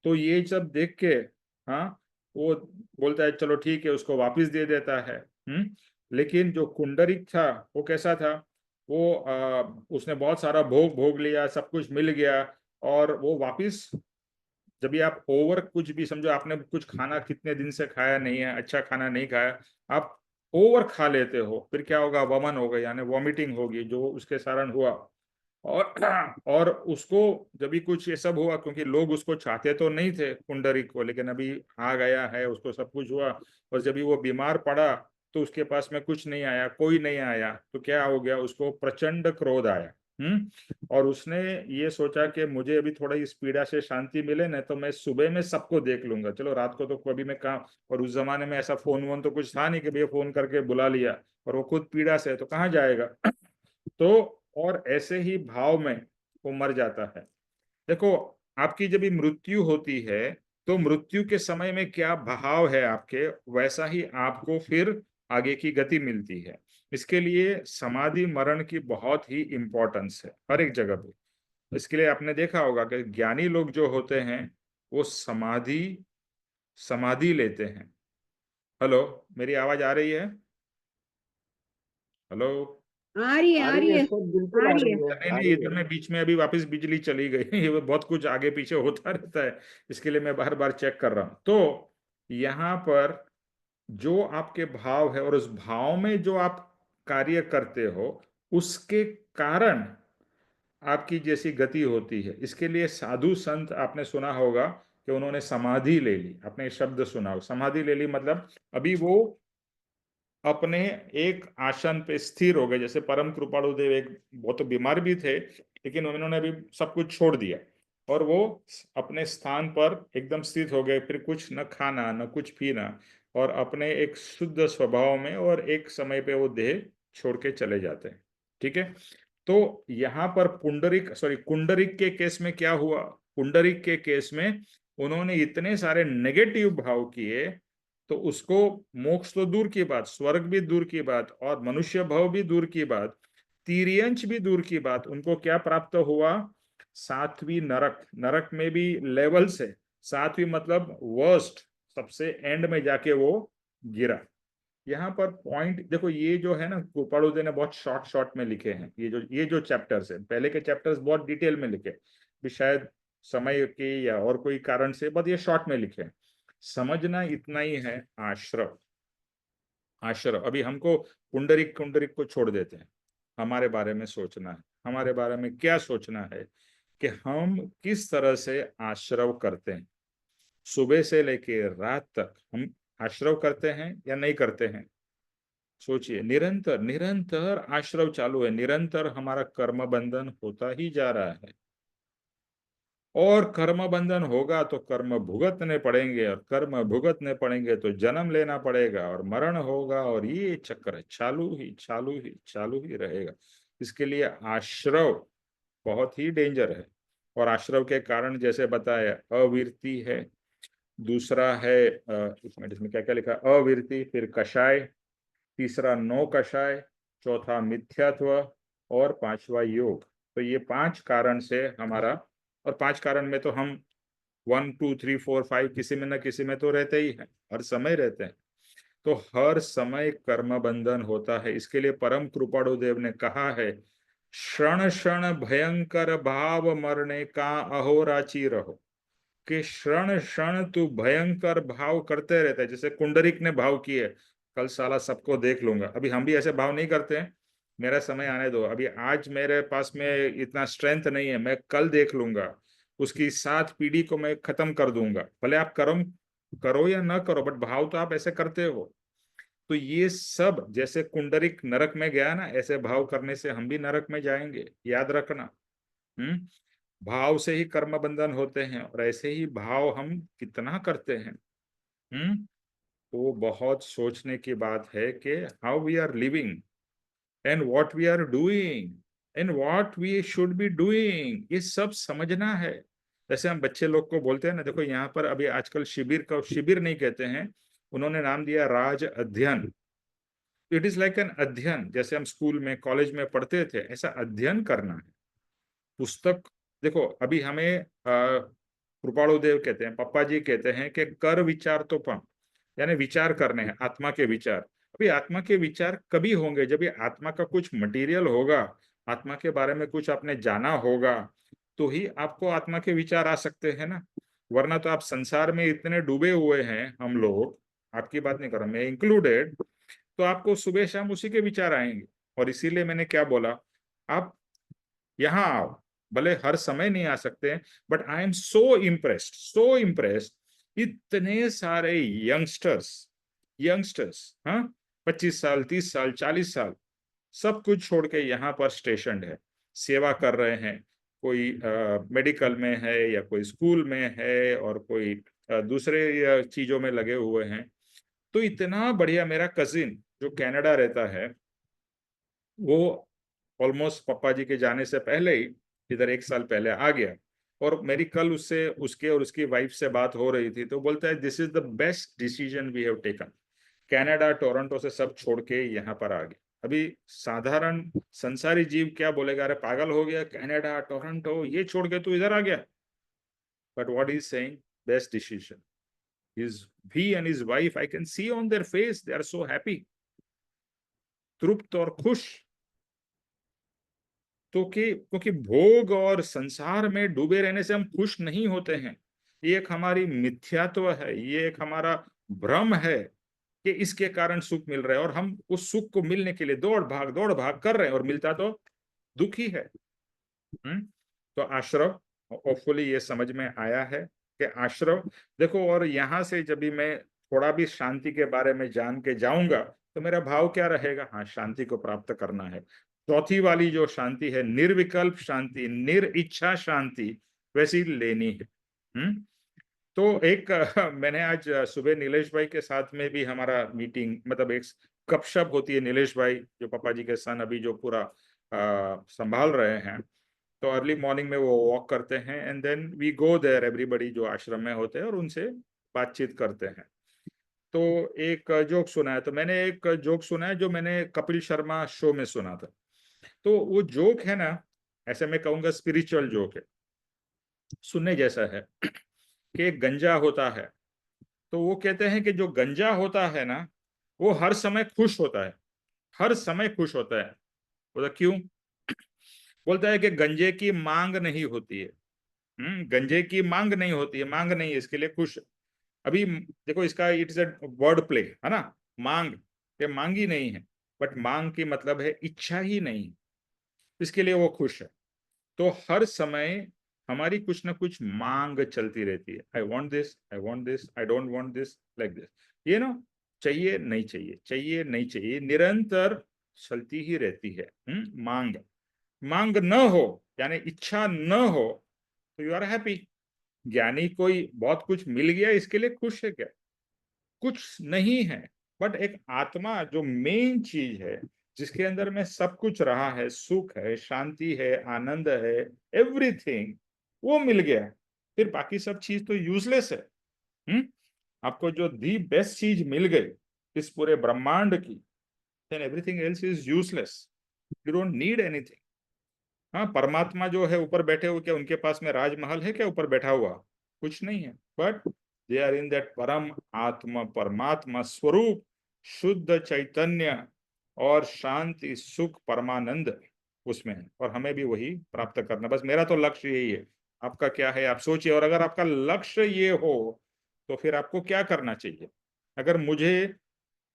तो ये सब देख के, हाँ, वो बोलता है चलो ठीक है, उसको वापस दे देता है। लेकिन जो कुंडरिक था वो कैसा था? वो उसने बहुत सारा भोग भोग लिया, सब कुछ मिल गया, और वो वापस जब भी आप ओवर कुछ भी समझो, आपने कुछ खाना कितने दिन से खाया नहीं है, अच्छा खाना नहीं खाया, आप ओवर खा लेते हो, फिर क्या होगा, वमन होगा, यानी वॉमिटिंग होगी, जो उसके कारण हुआ। और और उसको जब भी कुछ ये सब हुआ, क्योंकि लोग उसको चाहते तो नहीं थे पुंडरीक को, लेकिन अभी आ गया है, उसको सब कुछ हुआ, और जब भी वो बीमार पड़ा तो उसके पास में कुछ नहीं आया, कोई नहीं आया, तो क्या हो गया, उसको प्रचंड क्रोध आया। और उसने ये सोचा कि मुझे अभी थोड़ा इस पीड़ा से शांति मिले ना, तो मैं सुबह में सबको देख लूंगा, चलो रात को तो कभी मैं कहाँ, और उस जमाने में ऐसा फोन वोन तो कुछ था नहीं कि भैया फोन करके बुला लिया, और वो खुद पीड़ा से है तो कहाँ जाएगा। तो और ऐसे ही भाव में वो मर जाता है। देखो, आपकी जब भी मृत्यु होती है तो मृत्यु के समय में क्या भाव है आपके, वैसा ही आपको फिर आगे की गति मिलती है। इसके लिए समाधि मरण की बहुत ही इंपॉर्टेंस है हर एक जगह पे। इसके लिए आपने देखा होगा कि ज्ञानी लोग जो होते हैं वो समाधि समाधि लेते हैं। हेलो, मेरी आवाज आ रही है? हेलो? आ रही है सब बिल्कुल आ आ रही है। रही है, नहीं आ नहीं, रही इधर है। में बीच में अभी वापस बिजली चली गई ये बहुत कुछ आगे पीछे होता रहता है, इसके लिए मैं बार बार चेक कर रहा हूँ। तो यहाँ पर जो आपके भाव है और उस भाव में जो आप कार्य करते हो, उसके कारण आपकी जैसी गति होती है। इसके लिए साधु संत आपने सुना होगा कि उन्होंने समाधि ले ली, आपने शब्द सुना हो, समाधि ले ली मतलब अभी वो अपने एक आसन पे स्थिर हो गए। जैसे परम कृपाणु देव, एक बहुत तो बीमार भी थे, लेकिन उन्होंने अभी सब कुछ छोड़ दिया और वो अपने स्थान पर एकदम स्थित हो गए, फिर कुछ न खाना न कुछ पीना, और अपने एक शुद्ध स्वभाव में, और एक समय पे वो देह छोड़ के चले जाते हैं। ठीक है। तो यहाँ पर कुंडरिक के केस में क्या हुआ, कुंडरिक के केस में उन्होंने इतने सारे नेगेटिव भाव किए, तो उसको मोक्ष तो दूर की बात, स्वर्ग भी दूर की बात, और मनुष्य भाव भी दूर की बात, तिर्यंच भी दूर की बात, उनको क्या प्राप्त हुआ, सातवीं नरक। नरक में भी लेवल्स है, सातवीं मतलब वर्स्ट, सबसे एंड में जाके वो गिरा। यहाँ पर पॉइंट देखो, ये जो है ना, कृपाणुदेव ने बहुत शॉर्ट शॉर्ट में लिखे हैं, ये जो चैप्टर्स है, पहले के चैप्टर्स बहुत डिटेल में लिखे, भी शायद समय के या और कोई कारण से, बस ये शॉर्ट में लिखे हैं। समझना इतना ही है, आश्रव। आश्रव अभी हमको पुंडरिक कुंडरिक को छोड़ देते हैं, हमारे बारे में सोचना है, हमारे बारे में क्या सोचना है कि हम किस तरह से आश्रव करते हैं। सुबह से लेके रात तक हम आश्रव करते हैं या नहीं करते हैं? सोचिए, निरंतर निरंतर आश्रव चालू है, निरंतर हमारा कर्म बंधन होता ही जा रहा है, और कर्म बंधन होगा तो कर्म भुगतने पड़ेंगे, और कर्म भुगतने पड़ेंगे तो जन्म लेना पड़ेगा, और मरण होगा, और ये चक्र चालू ही चालू ही चालू ही रहेगा। इसके लिए आश्रव बहुत ही डेंजर है। और आश्रव के कारण जैसे बताया, अविरति है, दूसरा है इसमें क्या क्या लिखा, अविरति, फिर कषाय, तीसरा नो कषाय, चौथा मिथ्यात्व, और पांचवा योग। तो ये 5 कारण से हमारा, और 5 कारण में तो हम 1 2 3 4 5 किसी में न किसी में तो रहते ही हैं, हर समय रहते हैं। तो हर समय कर्म बंधन होता है। इसके लिए परम कृपाणु देव ने कहा है, क्षण क्षण भयंकर भाव मरने का अहोराची रहो, कि क्षण क्षण तू भयंकर भाव करते रहता है। जैसे कुंडरिक ने भाव किए, कल साला सबको देख लूंगा, अभी हम भी ऐसे भाव नहीं करते हैं, मेरा समय आने दो, अभी आज मेरे पास में इतना स्ट्रेंथ नहीं है, मैं कल देख लूंगा, उसकी 7 पीढ़ी को मैं खत्म कर दूंगा। भले आप कर्म करो या ना करो, बट भाव तो आप ऐसे करते हो। तो ये सब जैसे कुंडरिक नरक में गया ना, ऐसे भाव करने से हम भी नरक में जाएंगे, याद रखना। भाव से ही कर्म बंधन होते हैं, और ऐसे ही भाव हम कितना करते हैं। तो बहुत सोचने की बात है कि how we are living, and what we are doing, and what we should be doing, ये सब समझना है। जैसे हम बच्चे लोग को बोलते हैं ना, देखो यहाँ पर अभी आजकल शिविर का, शिविर नहीं कहते हैं, उन्होंने नाम दिया राज अध्ययन। इट इज लाइक एन अध्ययन, जैसे हम स्कूल में कॉलेज में पढ़ते थे, ऐसा अध्ययन करना है। पुस्तक, देखो अभी हमें कृपाणु देव कहते हैं, पप्पा जी कहते हैं कि कर विचार तो पम, यानी विचार करने हैं, आत्मा के विचार। अभी आत्मा के विचार कभी होंगे जब ये आत्मा का कुछ मटेरियल होगा, आत्मा के बारे में कुछ आपने जाना होगा, तो ही आपको आत्मा के विचार आ सकते हैं ना। वरना तो आप संसार में इतने डूबे हुए हैं, हम लोग, आपकी बात नहीं कर रहा मैं, इंक्लूडेड, तो आपको सुबह शाम उसी के विचार आएंगे। और इसीलिए मैंने क्या बोला, आप यहाँ आओ, भले हर समय नहीं आ सकते हैं, but I am so impressed, इतने सारे यंगस्टर्स, हाँ, 25 साल, 30 साल, 40 साल, सब कुछ छोड़ के यहाँ पर स्टेशन है, सेवा कर रहे हैं। कोई मेडिकल में है, या कोई स्कूल में है, और कोई दूसरे चीजों में लगे हुए हैं। तो इतना बढ़िया, मेरा कजिन जो कनाडा रहता है, वो ऑलमोस्ट पापा जी के जाने से पहले ही इधर 1 साल पहले आ गया। और मेरी कल उससे, उसके और उसकी वाइफ से बात हो रही थी, तो बोलता है this is the best decision we have taken. Canada, Toronto से सब छोड़ के यहाँ पर आ गए। अभी साधारण संसारी जीव क्या बोलेगा, अरे पागल हो गया, कनाडा टोरंटो ये छोड़ के तू इधर आ गया। But what is saying, best decision. His he and his wife, I can see on their face, they are so happy, तृप्त और खुश। तो क्योंकि भोग और संसार में डूबे रहने से हम खुश नहीं होते हैं। ये एक हमारी मिथ्यात्व है, ये एक हमारा भ्रम है कि इसके कारण सुख मिल रहा है, और हम उस सुख को मिलने के लिए दौड़ भाग कर रहे हैं, और मिलता तो दुख ही है। तो आश्रव, होपफुली ये समझ में आया है कि आश्रव देखो। और यहाँ से जब भी मैं थोड़ा भी शांति के बारे में जान के जाऊंगा, तो मेरा भाव क्या रहेगा, हाँ, शांति को प्राप्त करना है। चौथी वाली जो शांति है, निर्विकल्प शांति, निरिच्छा शांति, वैसी लेनी है। तो एक मैंने आज सुबह नीलेश भाई के साथ में भी हमारा मीटिंग, मतलब एक गपशप होती है। नीलेश भाई जो पापा जी के सन अभी जो पूरा संभाल रहे हैं, तो अर्ली मॉर्निंग में वो वॉक करते हैं, and then we go there, everybody जो आश्रम में होते हैं, और उनसे बातचीत करते हैं। तो एक जोक सुना है, तो मैंने एक जोक सुना है जो मैंने कपिल शर्मा शो में सुना था। तो वो जोक है ना, ऐसे मैं कहूँगा स्पिरिचुअल जोक है, सुनने जैसा है। कि एक गंजा होता है, तो वो कहते हैं कि जो गंजा होता है ना, वो हर समय खुश होता है, हर समय खुश होता है। बोला क्यों? बोलता है कि गंजे की मांग नहीं होती है। गंजे की मांग नहीं होती है, मांग नहीं है, इसके लिए खुश है। अभी देखो, इसका इट्स अ वर्ड प्ले है ना, मांग, ये मांगी नहीं है, बट मांग की मतलब है इच्छा ही नहीं, इसके लिए वो खुश है। तो हर समय हमारी कुछ ना कुछ मांग चलती रहती है, I want this, I want this, I don't want this, like this, ये ना, चाहिए नहीं चाहिए, चाहिए नहीं चाहिए, निरंतर चलती ही रहती है। मांग, मांग न हो, यानी इच्छा न हो, तो यू आर हैप्पी। ज्ञानी कोई बहुत कुछ मिल गया इसके लिए खुश है क्या? कुछ नहीं है। बट एक आत्मा जो मेन चीज है, जिसके अंदर में सब कुछ रहा है, सुख है, शांति है, आनंद है, एवरीथिंग, वो मिल गया, फिर बाकी सब चीज तो यूजलेस है। आपको जो दी बेस्ट चीज मिल गई इस पूरे ब्रह्मांड की, then everything else is useless, you don't need anything. हाँ, परमात्मा जो है ऊपर बैठे हुए, क्या उनके पास में राजमहल है क्या ऊपर बैठा हुआ? कुछ नहीं है, but they are in that परम आत्मा, परमात्मा स्वरूप, शुद्ध चैतन्य और शांति, सुख, परमानंद उसमें है। और हमें भी वही प्राप्त करना, बस मेरा तो लक्ष्य यही है। आपका क्या है आप सोचिए, और अगर आपका लक्ष्य ये हो, तो फिर आपको क्या करना चाहिए? अगर मुझे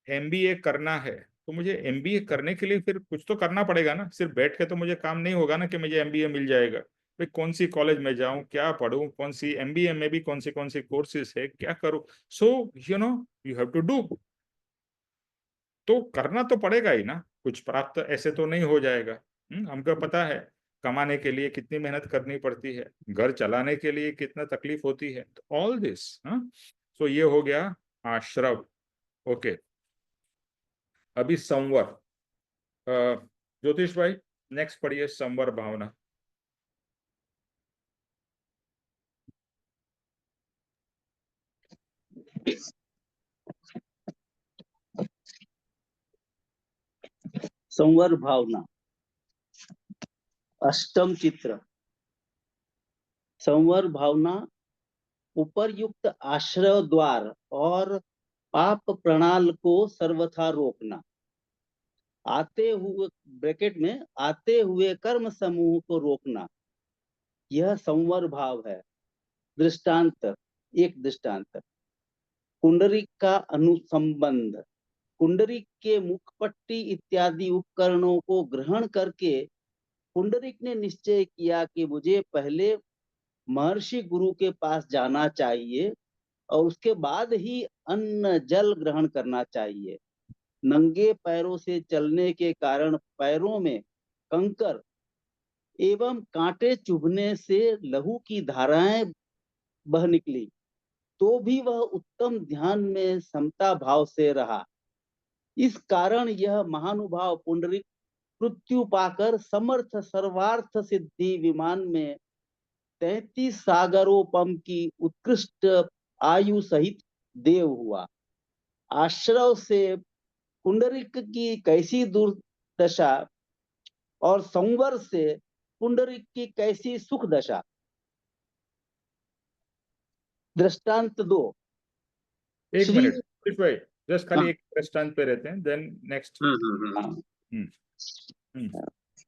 एमबीए करना है, तो मुझे एमबीए करने के लिए फिर कुछ तो करना पड़ेगा ना, सिर्फ बैठ के तो मुझे काम नहीं होगा ना कि मुझे एमबीए मिल जाएगा। भाई कौन सी कॉलेज में जाऊं, क्या पढूं, कौन सी एमबीए में भी कौन सी कोर्सेज है, क्या करूं? So you know, you have to do. तो करना तो पड़ेगा ही ना, कुछ प्राप्त ऐसे तो नहीं हो जाएगा। हमको पता है कमाने के लिए कितनी मेहनत करनी पड़ती है, घर चलाने के लिए कितना तकलीफ होती है, तो ऑल दिस। सो ये हो गया आश्रव। ओके, अभी संवर। ज्योतिष भाई नेक्स्ट पढ़िए, संवर भावना। संवर भावना, अष्टम चित्र। संवर भावना उपरयुक्त आश्रय द्वार और पाप प्रणाल को सर्वथा रोकना, आते हुए ब्रैकेट में आते हुए कर्म समूह को रोकना, यह संवर भाव है। दृष्टांत, एक दृष्टांत। कुंडलिक का अनुसंबंध। कुंडलिक के मुखपट्टी इत्यादि उपकरणों को ग्रहण करके कुंडलिक ने निश्चय किया कि मुझे पहले महर्षि गुरु के पास जाना चाहिए और उसके बाद ही अन्न जल ग्रहण करना चाहिए। नंगे पैरों से चलने के कारण पैरों में कंकर एवं कांटे चुभने से लहू की धाराएं बह निकली, तो भी वह उत्तम ध्यान में समता भाव से रहा। इस कारण यह महानुभाव पुंडरीक मृत्यु पाकर समर्थ सर्वार्थ सिद्धि विमान में 33 सागरोपम की उत्कृष्ट आयु सहित देव हुआ। आश्रव से पुंडरीक की कैसी दुर्दशा और संवर से पुंडरीक की कैसी सुख दशा। दृष्टांत 2। एक श्री मिनट कृष्ण भाई, जस्ट खाली हाँ। एक दृष्टांत पे रहते हैं, देन नेक्स्ट।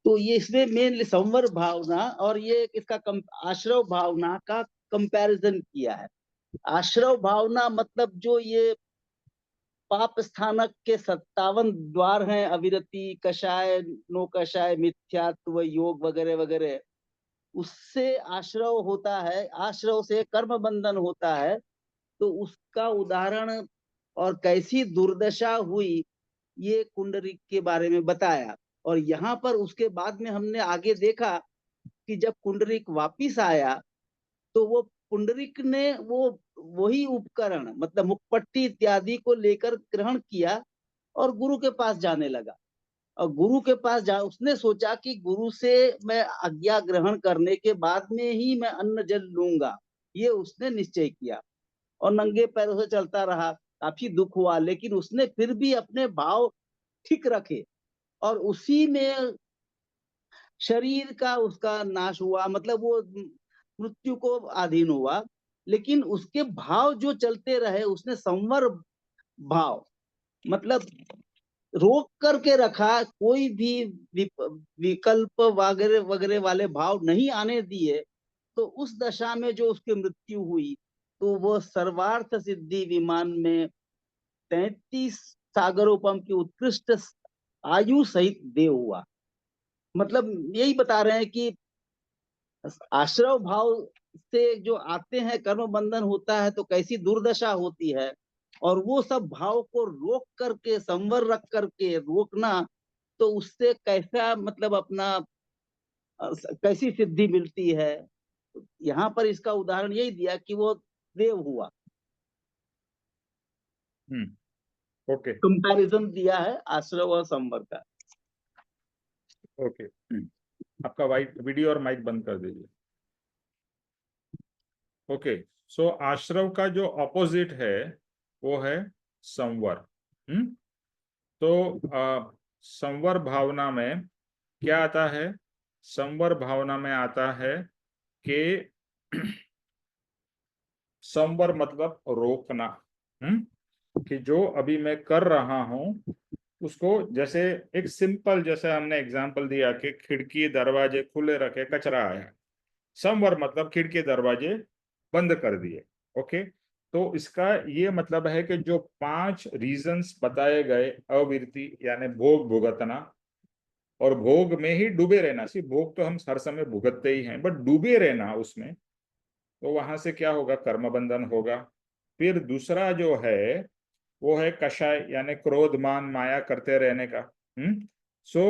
तो ये इसमें मेन संवर भावना और ये इसका आश्रव भावना का कंपैरिजन किया है। आश्रव भावना मतलब जो ये पाप स्थानक के 57 द्वार हैं, अविरति, कषाय, नो कषाय, मिथ्यात्व, योग वगैरह वगैरह, उससे आश्रव होता है, आश्रव से कर्म बंधन होता है। तो उसका उदाहरण और कैसी दुर्दशा हुई ये कुंडलिक के बारे में बताया। और यहाँ पर उसके बाद में हमने आगे देखा कि जब कुंडलिक वापिस आया तो वो पुंडरीक ने वही उपकरण मतलब मुखपट्टी इत्यादि को लेकर ग्रहण किया और गुरु के पास जाने लगा। और गुरु के पास उसने सोचा कि गुरु से मैं आज्ञा ग्रहण करने के बाद में ही मैं अन्न जल लूंगा, ये उसने निश्चय किया और नंगे पैरों से चलता रहा। काफी दुख हुआ, लेकिन उसने फिर भी अपने भाव ठीक रखे और उसी में शरीर का उसका नाश हुआ, मतलब वो मृत्यु को अधीन हुआ, लेकिन उसके भाव जो चलते रहे, उसने संवर भाव मतलब रोक करके रखा, कोई भी विकल्प वगैरह वगैरह वाले भाव नहीं आने दिए। तो उस दशा में जो उसकी मृत्यु हुई तो वो सर्वार्थ सिद्धि विमान में 33 सागरोपम की उत्कृष्ट आयु सहित देव हुआ। मतलब यही बता रहे हैं कि आश्रव भाव से जो आते हैं कर्म बंधन होता है तो कैसी दुर्दशा होती है, और वो सब भाव को रोक करके संवर रख करके रोकना, तो उससे कैसा मतलब अपना कैसी सिद्धि मिलती है। यहाँ पर इसका उदाहरण यही दिया कि वो देव हुआ। ओके कंपैरिजन दिया है आश्रव और संवर का। ओके, आपका वीडियो और माइक बंद कर दीजिए। ओके, सो आश्रव का जो ऑपोजिट है वो है संवर। तो संवर भावना में क्या आता है? संवर भावना में आता है कि संवर मतलब रोकना, कि जो अभी मैं कर रहा हूं उसको, जैसे एक सिंपल, जैसे हमने एग्जांपल दिया कि खिड़की दरवाजे खुले रखे, कचरा आया, संवर मतलब खिड़की दरवाजे बंद कर दिए। ओके, तो इसका ये मतलब है कि जो 5 रीजंस बताए गए, अविरति यानी भोग भुगतना, और भोग में ही डूबे रहना, सिर्फ भोग तो हम हर समय भुगतते ही हैं, बट डूबे रहना उसमें, तो वहां से क्या होगा? कर्म बंधन होगा। फिर दूसरा जो है वो है कषाय, यानी क्रोध मान माया करते रहने का। सो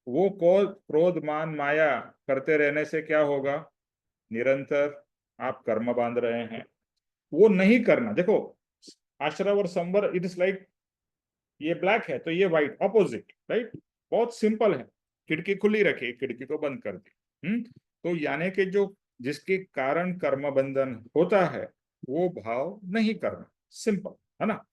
वो क्रोध मान माया करते रहने से क्या होगा? निरंतर आप कर्म बांध रहे हैं, वो नहीं करना। देखो, आश्रव और संवर, इट इज लाइक ये ब्लैक है तो ये व्हाइट, ऑपोजिट, राइट? बहुत सिंपल है। खिड़की खुली रखी, खिड़की को बंद कर दी। तो यानी कि जो जिसके कारण कर्म बंधन होता है वो भाव नहीं करना, सिंपल है ना।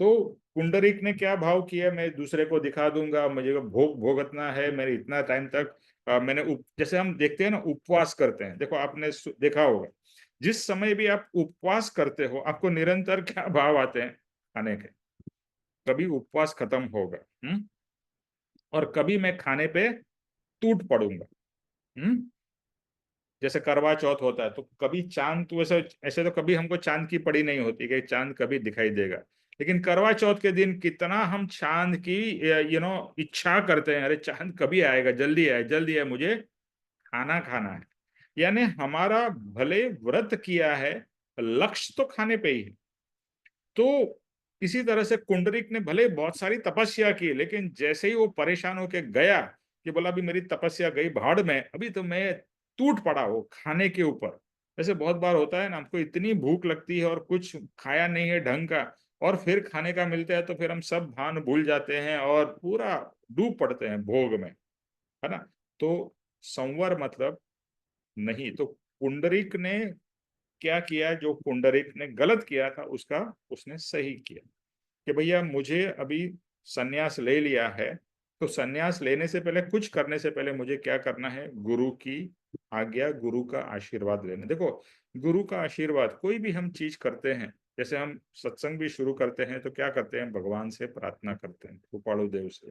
तो पुंडरीक ने क्या भाव किया? मैं दूसरे को दिखा दूंगा, मुझे भोग भोगतना है, मेरे इतना टाइम तक मैंने जैसे हम देखते हैं ना, उपवास करते हैं, देखो आपने देखा होगा, जिस समय भी आप उपवास करते हो आपको निरंतर क्या भाव आते हैं खाने के? कभी उपवास खत्म होगा, और कभी मैं खाने पे टूट पड़ूंगा। जैसे करवा चौथ होता है तो कभी चांद, तो वैसे ऐसे तो कभी हमको चांद की पड़ी नहीं होती कि चांद कभी दिखाई देगा, लेकिन करवा चौथ के दिन कितना हम चांद की इच्छा करते हैं, अरे चांद कभी आएगा, जल्दी आए जल्दी आए, मुझे खाना खाना है। यानी हमारा भले व्रत किया है, लक्ष्य तो खाने पे ही है। तो इसी तरह से कुंडरिक ने भले बहुत सारी तपस्या की, लेकिन जैसे ही वो परेशान होके गया कि बोला अभी मेरी तपस्या गई भाड़ में, अभी तो मैं टूट पड़ा वो खाने के ऊपर। ऐसे बहुत बार होता है ना, हमको इतनी भूख लगती है और कुछ खाया नहीं है ढंग का, और फिर खाने का मिलता है तो फिर हम सब भान भूल जाते हैं और पूरा डूब पड़ते हैं भोग में, है ना। तो संवर मतलब नहीं। तो पुंडरीक ने क्या किया, जो पुंडरीक ने गलत किया था उसका उसने सही किया कि भैया मुझे अभी सन्यास ले लिया है, तो सन्यास लेने से पहले, कुछ करने से पहले मुझे क्या करना है, गुरु की आज्ञा, गुरु का आशीर्वाद लेना। देखो, गुरु का आशीर्वाद, कोई भी हम चीज करते हैं, जैसे हम सत्संग भी शुरू करते हैं तो क्या करते हैं, भगवान से प्रार्थना करते हैं, कृपाणु देव से,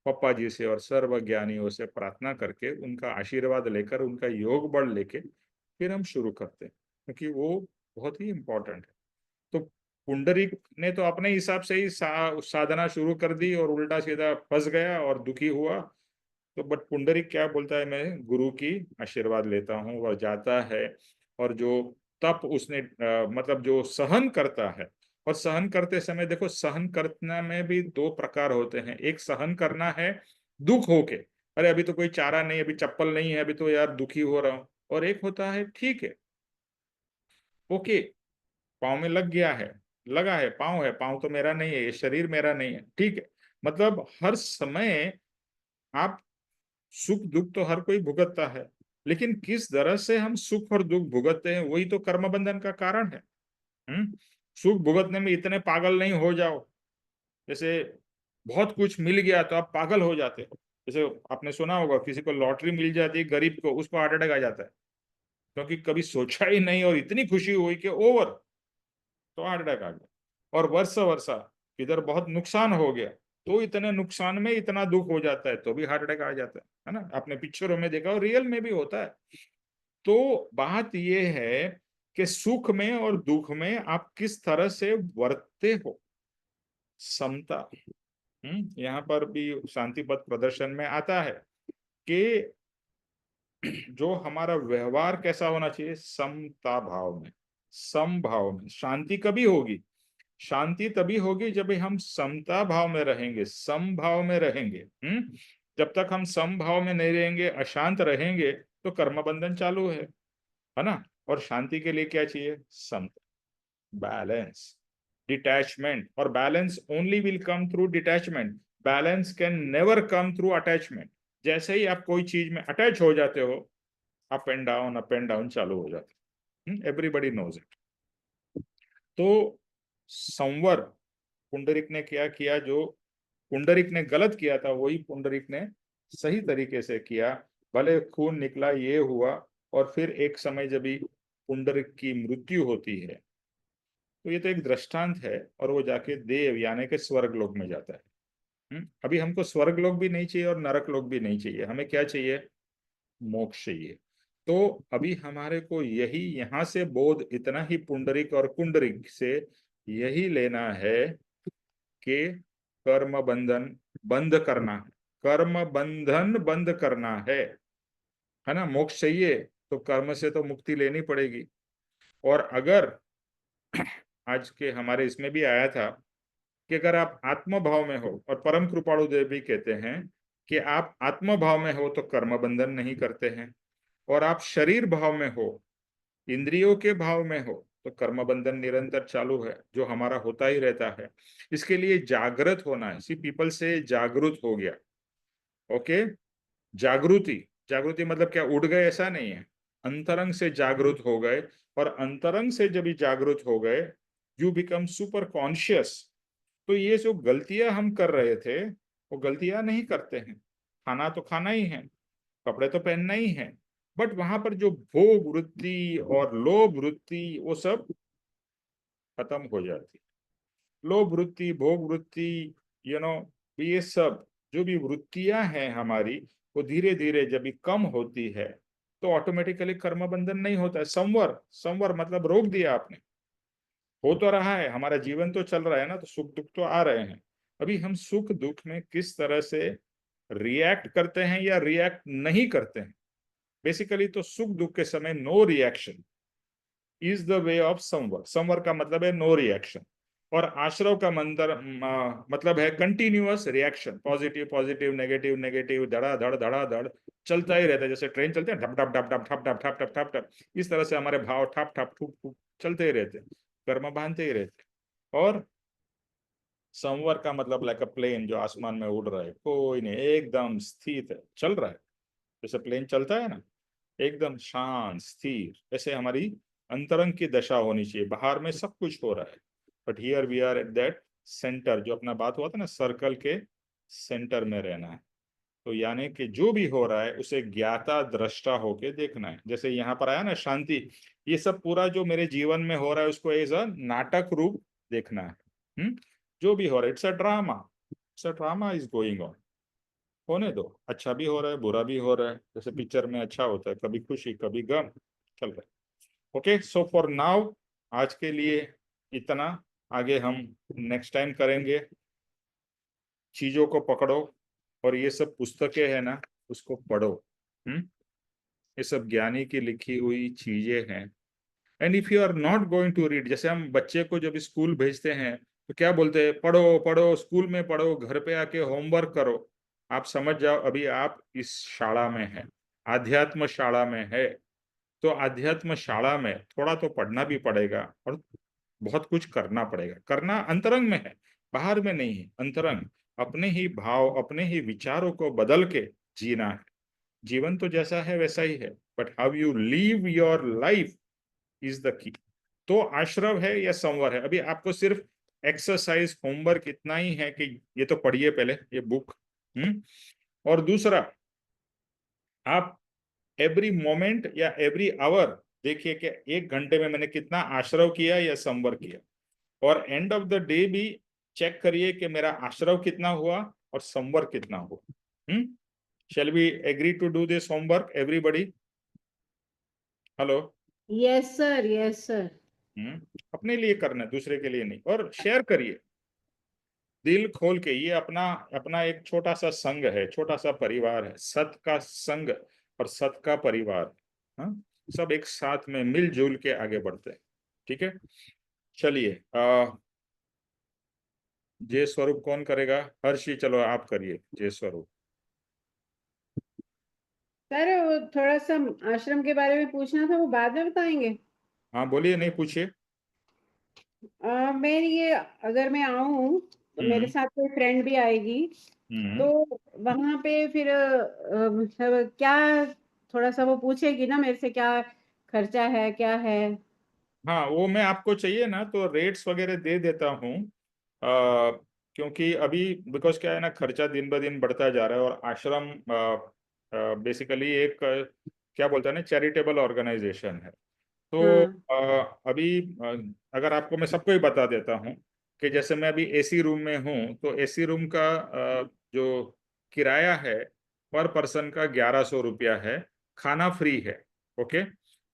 पप्पा जी से और सर्व ज्ञानियों से प्रार्थना करके उनका आशीर्वाद लेकर, उनका योग बल लेके फिर हम शुरू करते हैं, क्योंकि वो बहुत ही इंपॉर्टेंट है। तो पुंडरीक ने तो अपने हिसाब से ही साधना शुरू कर दी और उल्टा सीधा फंस गया और दुखी हुआ। तो बट पुंडरीक क्या बोलता है, मैं गुरु की आशीर्वाद लेता हूँ, वह जाता है और जो तप उसने मतलब जो सहन करता है, और सहन करते समय देखो, सहन करना में भी दो प्रकार होते हैं। एक सहन करना है दुख होके, अरे अभी तो कोई चारा नहीं, अभी चप्पल नहीं है, अभी तो यार दुखी हो रहा हूँ। और एक होता है ठीक है, ओके, पाँव में लग गया है, लगा है, पाँव है, पाँव तो मेरा नहीं है, ये शरीर मेरा नहीं है, ठीक है। मतलब हर समय आप सुख दुख तो हर कोई भुगतता है, लेकिन किस तरह से हम सुख और दुख भुगतते हैं वही तो कर्म बंधन का कारण है। सुख भुगतने में इतने पागल नहीं हो जाओ, जैसे बहुत कुछ मिल गया तो आप पागल हो जाते हो। जैसे आपने सुना होगा, किसी को लॉटरी मिल जाती है गरीब को, उसको हार्ट अटैक आ जाता है, क्योंकि कभी सोचा ही नहीं और इतनी खुशी हुई कि ओवर, तो हार्ट अटैक आ गया। और वर्षा वर्षा इधर बहुत नुकसान हो गया, तो इतने नुकसान में इतना दुख हो जाता है, तो भी हार्ट अटैक आ जाता है ना। आपने पिक्चरों में देखा और रियल में भी होता है। तो बात यह है कि सुख में और दुख में आप किस तरह से वर्तते हो, समता। यहाँ पर भी शांति पथ प्रदर्शन में आता है कि जो हमारा व्यवहार कैसा होना चाहिए, समता भाव में, समभाव में। शांति कभी होगी, शांति तभी होगी जब हम समता भाव में रहेंगे, समभाव में रहेंगे। जब तक हम समभाव में नहीं रहेंगे, अशांत रहेंगे, तो कर्म बंधन चालू है ना। और शांति के लिए क्या चाहिए, समता, बैलेंस, डिटैचमेंट। और balance only will come through detachment, balance can never come through attachment. जैसे ही आप कोई चीज में अटैच हो जाते हो, अप एंड डाउन चालू हो जाते हैं, एवरीबडी नोज इट। तो संवर पुंडरीक ने क्या किया, जो पुंडरीक ने गलत किया था वही पुंडरीक ने सही तरीके से किया। भले खून निकला, ये हुआ, और फिर एक समय जब भी पुंडरीक की मृत्यु होती है, तो ये तो एक दृष्टांत है, और वो जाके देव यानी के स्वर्ग लोक में जाता है। अभी हमको स्वर्ग लोक भी नहीं चाहिए और नरक लोक भी नहीं चाहिए, हमें क्या चाहिए, मोक्ष चाहिए। तो अभी हमारे को यही यहाँ से बोध इतना ही पुंडरीक और कुंडरीक से यही लेना है कि कर्म बंधन बंद करना है, कर्म बंधन बंद करना है ना। मोक्ष चाहिए तो कर्म से तो मुक्ति लेनी पड़ेगी। और अगर आज के हमारे इसमें भी आया था कि अगर आप आत्म भाव में हो, और परम कृपाणु देव भी कहते हैं कि आप आत्म भाव में हो तो कर्म बंधन नहीं करते हैं, और आप शरीर भाव में हो, इंद्रियों के भाव में हो, तो कर्म बंधन निरंतर चालू है, जो हमारा होता ही रहता है। इसके लिए जागृत होना है। सी पीपल से जागृत हो गया, ओके। जागृति, जागृति मतलब क्या, उड़ गए ऐसा नहीं है, अंतरंग से जागृत हो गए। और अंतरंग से जब जागृत हो गए, यू बिकम सुपर कॉन्शियस। तो ये जो गलतियां हम कर रहे थे, वो गलतियां नहीं करते हैं। खाना तो खाना ही है, कपड़े तो पहनना ही है, बट वहां पर जो भोग वृत्ति और लोभ वृत्ति वो सब खत्म हो जाती। लोभ वृत्ति, भोग वृत्ति, यू नो, ये सब जो भी वृत्तियां हैं हमारी, वो धीरे धीरे जब भी कम होती है, तो ऑटोमेटिकली कर्म बंधन नहीं होता है। संवर, संवर मतलब रोक दिया आपने। हो तो रहा है, हमारा जीवन तो चल रहा है ना, तो सुख दुख तो आ रहे हैं। अभी हम सुख दुख में किस तरह से रिएक्ट करते हैं या रिएक्ट नहीं करते हैं। बेसिकली तो सुख दुख के समय no reaction is the way of संवर। संवर का मतलब है नो रिएक्शन, और आश्रव का मतलब है continuous reaction. Positive positive, negative negative, धड़ा धड़ धड़ा धड़ चलता ही रहता है। जैसे ट्रेन चलते हैं, ठप ठप ठप ठप ठप ठप ठप ठप ठप, इस तरह से हमारे भाव ठप ठप ठुप ठुप चलते ही रहते हैं, कर्म बांधते ही रहते हैं। और संवर का मतलब लाइक अ प्लेन जो आसमान में उड़ रहा है, कोई नहीं, एकदम स्थित है, चल रहा है। जैसे प्लेन चलता है ना, एकदम शांत स्थिर, ऐसे हमारी अंतरंग की दशा होनी चाहिए। बाहर में सब कुछ हो रहा है, but here we are at that centre, जो अपना बात हुआ था ना, सर्कल के सेंटर में रहना है। तो यानी कि जो भी हो रहा है उसे ज्ञाता दृष्टा होके देखना है। जैसे यहाँ पर आया ना शांति, ये सब पूरा जो मेरे जीवन में हो रहा है उसको एज अ नाटक रूप देखना है। जो भी हो रहा है, it's a drama, it's a drama is going on. होने दो, अच्छा भी हो रहा है, बुरा भी हो रहा है। जैसे पिक्चर में अच्छा होता है, कभी खुशी कभी गम चल रहा है। ओके, सो फॉर नाउ आज के लिए इतना। आगे हम नेक्स्ट टाइम करेंगे। चीजों को पकड़ो, और ये सब पुस्तकें है ना, उसको पढ़ो। ये सब ज्ञानी की लिखी हुई चीजें हैं। And if you are not going to read, जैसे हम बच्चे को जब स्कूल भेजते हैं तो क्या बोलते हैं, पढ़ो पढ़ो, स्कूल में पढ़ो, घर पे आके होमवर्क करो। आप समझ जाओ, अभी आप इस शाला में है, आध्यात्म शाला में है। तो आध्यात्म शाला में थोड़ा तो पढ़ना भी पड़ेगा, और बहुत कुछ करना पड़ेगा। करना अंतरंग में है, बाहर में नहीं है। अंतरंग, अपने ही भाव अपने ही विचारों को बदल के जीना है। जीवन तो जैसा है वैसा ही है, but how you leave your life is the key. तो आश्रव है या संवर है, अभी आपको सिर्फ एक्सरसाइज होमवर्क इतना ही है कि ये तो पढ़िए पहले ये बुक। और दूसरा, आप एवरी मोमेंट या एवरी आवर देखिए कि 1 घंटे में मैंने कितना आश्रव किया या संवर किया। और एंड ऑफ द डे भी चेक करिए कि मेरा आश्रव कितना हुआ और संवर कितना हुआ। Shall we agree to do this homework everybody? Hello? Yes sir, yes sir. अपने लिए करना है, दूसरे के लिए नहीं। और शेयर करिए दिल खोल के। ये अपना अपना एक छोटा सा संघ है, छोटा सा परिवार है, सत का संघ और सत का परिवार। हाँ, सब एक साथ में मिलजुल के आगे बढ़ते हैं। ठीक है, चलिए। जय स्वरूप कौन करेगा? हर्षी, चलो आप करिए जय स्वरूप। सर वो थोड़ा सा आश्रम के बारे में पूछना था, वो बाद में बताएंगे। हाँ बोलिए, नहीं पूछिए। मैं ये अगर मैं आऊं तो मेरे हम्म साथ कोई फ्रेंड भी आएगी, हम्म तो वहां पे फिर मतलब क्या, थोड़ा सा वो पूछेगी ना मेरे से, क्या खर्चा है क्या है। हाँ, वो मैं आपको चाहिए ना तो रेट्स वगैरह दे देता हूँ। क्योंकि अभी बिकॉज क्या है ना, खर्चा दिन ब दिन बढ़ता जा रहा है, और आश्रम बेसिकली एक क्या बोलते हैं ना, चैरिटेबल ऑर्गेनाइजेशन है। तो हाँ अभी अगर आपको मैं सबको ही बता देता हूँ कि जैसे मैं अभी एसी रूम में हूँ, तो एसी रूम का जो किराया है पर पर्सन का 1100 रुपया है, खाना फ्री है। ओके,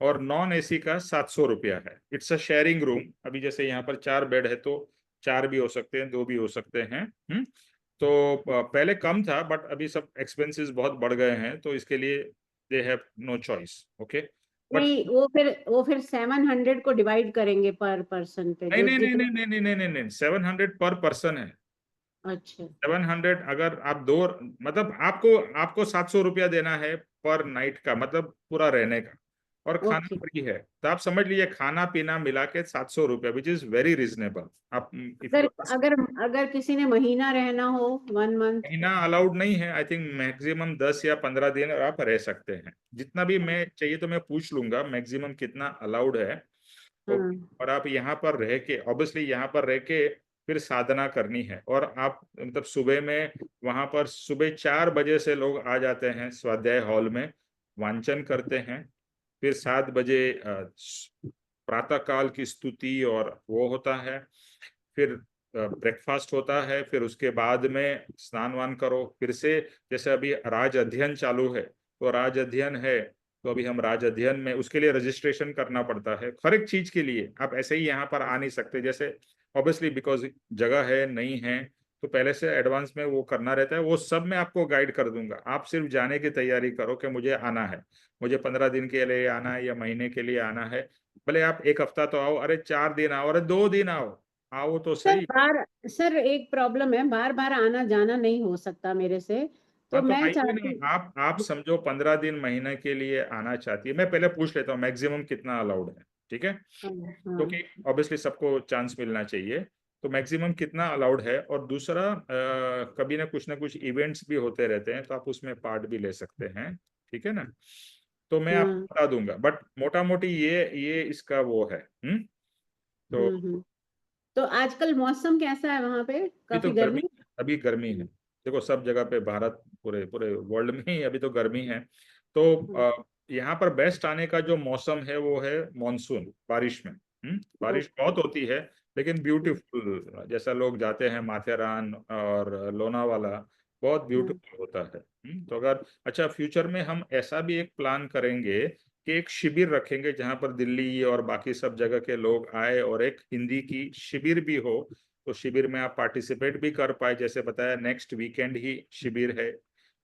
और नॉन एसी का 700 रुपया है। It's a sharing room. अभी जैसे यहाँ पर 4 बेड है, तो 4 भी हो सकते हैं, 2 भी हो सकते हैं। तो पहले कम था, बट अभी सब एक्सपेंसेस बहुत बढ़ गए हैं, तो इसके लिए they have no choice. Okay, but नहीं, वो फिर 700 को डिवाइड करेंगे पर पर्सन पे, नहीं जो नहीं नहीं जितना। नहीं नहीं नहीं नहीं नहीं, 700 पर पर्सन है। अच्छा 700 अगर आप दो, मतलब आपको आपको 700 रुपया देना है पर नाइट का, मतलब पूरा रहने का, और खाना ओके। फ्री है। तो आप समझ लीजिए खाना पीना मिला के 700 रुपया, विच इज वेरी रिजनेबल। आप इफ अगर यू अगर अगर किसी ने महीना रहना हो, 1 मंथ। महीना अलाउड नहीं है, आई थिंक मैक्सिमम 10 या 15 दिन आप रह सकते हैं। जितना भी मैं चाहिए तो मैं पूछ लूंगा मैक्सिमम कितना अलाउड है। हाँ और आप यहाँ पर रह के, ऑब्वियसली यहाँ पर रह के फिर साधना करनी है। और आप मतलब सुबह में वहां पर सुबह 4 बजे से लोग आ जाते हैं, स्वाध्याय हॉल में वांचन करते हैं। फिर 7 बजे प्रातः काल की स्तुति और वो होता है। फिर ब्रेकफास्ट होता है। फिर उसके बाद में स्नान वान करो फिर से। जैसे अभी राज अध्ययन चालू है, तो राज अध्ययन है तो अभी हम राज अध्ययन में, उसके लिए रजिस्ट्रेशन करना पड़ता है हर एक चीज के लिए। आप ऐसे ही यहाँ पर आ नहीं सकते, जैसे ऑब्वियसली बिकॉज जगह है नहीं है, तो पहले से एडवांस में वो करना रहता है। वो सब मैं आपको गाइड कर दूंगा, आप सिर्फ जाने की तैयारी करो कि मुझे आना है, मुझे 15 दिन के लिए आना है या महीने के लिए आना है। भले आप एक हफ्ता तो आओ, अरे 4 दिन आओ, अरे 2 दिन आओ, आओ तो सर सही। सर एक प्रॉब्लम है, बार बार आना जाना नहीं हो सकता मेरे से, तो हाँ तो मैं आइए चाहती। ना, आप समझो 15 दिन महीने के लिए आना चाहती है, मैं पहले पूछ लेता हूँ मैक्सिमम कितना अलाउड है, ठीक है, हाँ, हाँ, क्योंकि ऑब्वियसली सबको चांस मिलना चाहिए। तो मैक्सिमम कितना अलाउड है, और दूसरा कभी ना कुछ इवेंट्स भी होते रहते हैं, तो आप उसमें पार्ट भी ले सकते हैं, ठीक है ना। तो मैं आपको हाँ, बता दूंगा, बट मोटा मोटी ये इसका वो है। तो हम्म। तो आजकल मौसम कैसा है वहां पे? अभी तो काफी गर्मी, गर्मी? अभी गर्मी है, देखो सब जगह पे, भारत पूरे पूरे वर्ल्ड में ही अभी तो गर्मी है। तो यहाँ पर बेस्ट आने का जो मौसम है वो है मॉनसून, बारिश में। बारिश बहुत होती है लेकिन ब्यूटीफुल, जैसा लोग जाते हैं माथेरान और लोनावाला, बहुत ब्यूटीफुल होता है। तो अगर अच्छा फ्यूचर में हम ऐसा भी एक प्लान करेंगे कि एक शिविर रखेंगे जहाँ पर दिल्ली और बाकी सब जगह के लोग आए, और एक हिंदी की शिविर भी हो, तो शिविर में आप पार्टिसिपेट भी कर पाए। जैसे बताया नेक्स्ट वीकेंड ही शिविर है,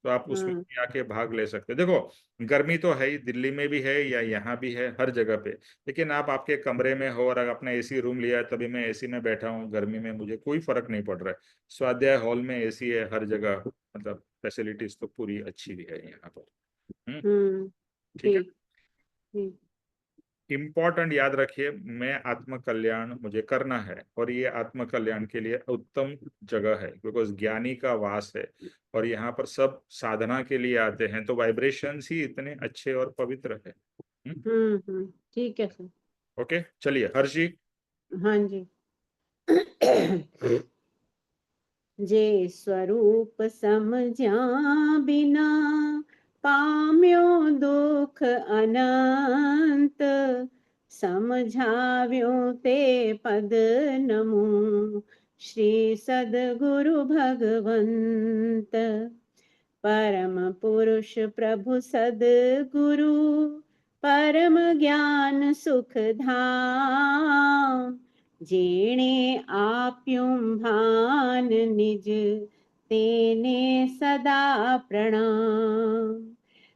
तो आप उसमें भी आके भाग ले सकते हैं। देखो गर्मी तो है ही, दिल्ली में भी है या यहाँ भी है, हर जगह पे, लेकिन आप आपके कमरे में हो और अगर अपना एसी रूम लिया है, तभी मैं एसी में बैठा हूँ, गर्मी में मुझे कोई फर्क नहीं पड़ रहा है। स्वाध्याय हॉल में एसी है हर जगह, मतलब फैसिलिटीज तो पूरी अच्छी भी है यहाँ पर। ठीक है। ठीक ठीक। इम्पोर्टेंट याद रखिए, मैं आत्म कल्याण मुझे करना है, और ये आत्म कल्याण के लिए उत्तम जगह है, बिकॉज ज्ञानी का वास है, और यहाँ पर सब साधना के लिए आते हैं, तो वाइब्रेशंस ही इतने अच्छे और पवित्र है। ठीक है सर। ओके, चलिए हर्षी। हाँ जी। जे स्वरूप समझा बिना, पाम्यो दुख अनंत, समझाव्यो ते पद नमो, श्री सद्गुरु भगवंत। परम पुरुष प्रभु सद्गुरु, परम ज्ञान सुख धाम, जेणे आप्युं भान निज, तेने सदा प्रणाम।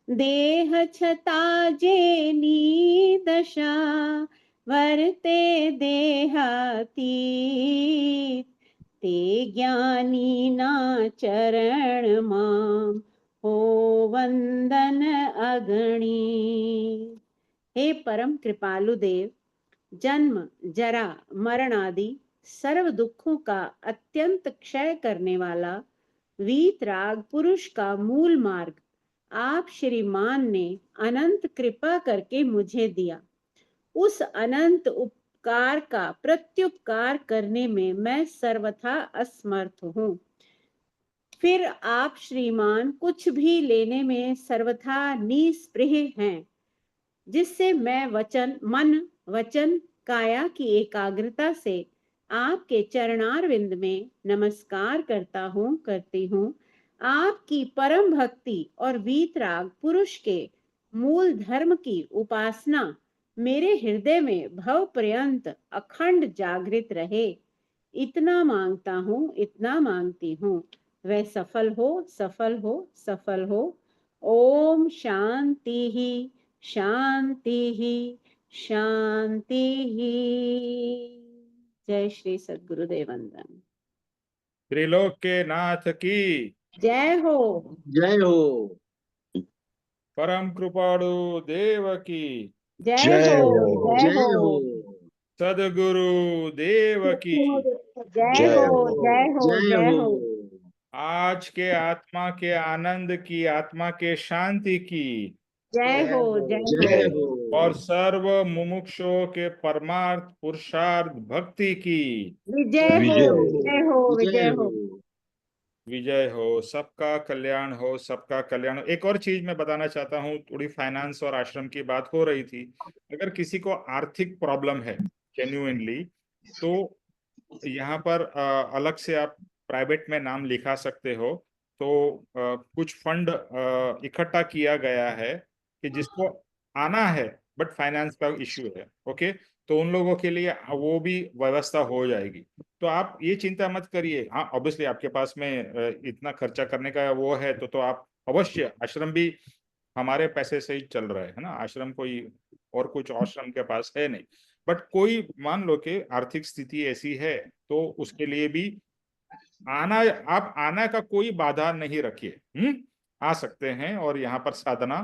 देह छता जेनी दशा, वर्ते देहातीत, ते ज्ञानी ना चरण मां, हो वंदन अगणी। हे परम कृपालु देव, जन्म जरा मरण आदि सर्व दुखों का अत्यंत क्षय करने वाला वीतराग पुरुष का मूल मार्ग आप श्रीमान ने अनंत कृपा करके मुझे दिया। उस अनंत उपकार का प्रत्युपकार करने में मैं सर्वथा असमर्थ हूँ। फिर आप श्रीमान कुछ भी लेने में सर्वथा निस्पृह हैं, जिससे मैं मन वचन काया की एकाग्रता से आपके चरणारविंद में नमस्कार करती हूँ। आपकी परम भक्ति और वीतराग पुरुष के मूल धर्म की उपासना मेरे हृदय में भव पर्यंत अखंड जागृत रहे, इतना मांगता हूँ, इतना मांगती हूँ। वह सफल हो, सफल हो, सफल हो। ओम शांति ही, शांति ही, शांति ही। जय श्री सद्गुरुदेव वंदन। त्रिलोक के नाथ की जय हो। जय हो। परम कृपाणु देव की जय हो। जय जय हो। हो। सदगुरु देव की जय हो। जय हो। जय जय हो। हो। आज के आत्मा के आनंद की, आत्मा के शांति की, जय हो। जय जय हो। हो। और सर्व मुमुक्षुओं के परमार्थ पुरुषार्थ भक्ति की विजय हो। विजय हो। जय विजय हो। हो। विजय हो। सबका कल्याण हो, सबका कल्याण हो। एक और चीज मैं बताना चाहता हूँ, थोड़ी फाइनेंस और आश्रम की बात हो रही थी। अगर किसी को आर्थिक प्रॉब्लम है जेन्युइनली, तो यहाँ पर अलग से आप प्राइवेट में नाम लिखा सकते हो। तो कुछ फंड इकट्ठा किया गया है कि जिसको आना है बट फाइनेंस का इश्यू है, ओके, तो उन लोगों के लिए वो भी व्यवस्था हो जाएगी। तो आप ये चिंता मत करिए। हाँ, ऑब्वियसली आपके पास में इतना खर्चा करने का वो है तो आप अवश्य, आश्रम भी हमारे पैसे से ही चल रहा है ना, आश्रम कोई और कुछ आश्रम के पास है नहीं, बट कोई मान लो कि आर्थिक स्थिति ऐसी है तो उसके लिए भी आना, आप आना का कोई बाधा नहीं रखिए, आ सकते हैं और यहाँ पर साधना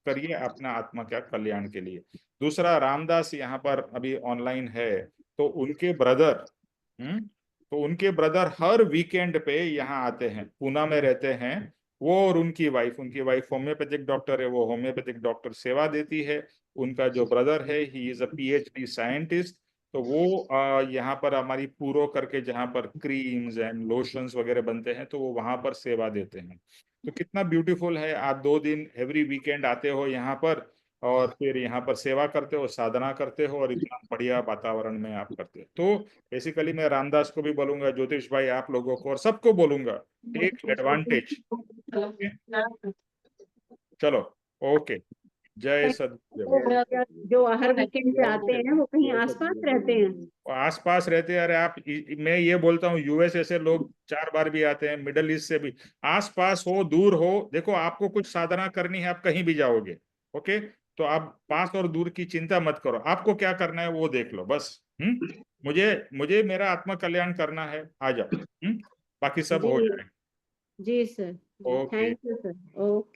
करिए अपना आत्मा का कल्याण के लिए। दूसरा, रामदास यहाँ पर अभी ऑनलाइन है, तो उनके ब्रदर हर वीकेंड पे यहाँ आते हैं, पूना में रहते हैं वो, और उनकी वाइफ होम्योपैथिक डॉक्टर है, वो होम्योपैथिक डॉक्टर सेवा देती है। उनका जो ब्रदर है, he is a PhD scientist, तो वो यहाँ पर हमारी पूरो करके जहाँ पर क्रीम्स एंड लोशंस वगैरह बनते हैं, तो वो वहां पर सेवा देते हैं। तो कितना ब्यूटीफुल है, आप 2 दिन एवरी वीकेंड आते हो यहाँ पर, और फिर यहाँ पर सेवा करते हो, साधना करते हो, और इतना बढ़िया वातावरण में आप करते हो। तो बेसिकली मैं रामदास को भी बोलूंगा, ज्योतिष भाई आप लोगों को और सबको बोलूंगा, टेक एडवांटेज। चलो, ओके, जय सद्गुरु। जो हर वीकेंड पे आते हैं वो कहीं आसपास रहते हैं? आसपास रहते हैं, अरे आप, मैं ये बोलता हूँ USA से लोग 4 बार भी आते हैं, मिडल ईस्ट से भी, आसपास हो दूर हो, देखो आपको कुछ साधना करनी है, आप कहीं भी जाओगे, ओके, तो आप पास और दूर की चिंता मत करो, आपको क्या करना है वो देख लो बस। मुझे मेरा आत्मा कल्याण करना है, आ जाओ, बाकी सब हो जी जाए। जी sir, okay. Thank you sir, okay.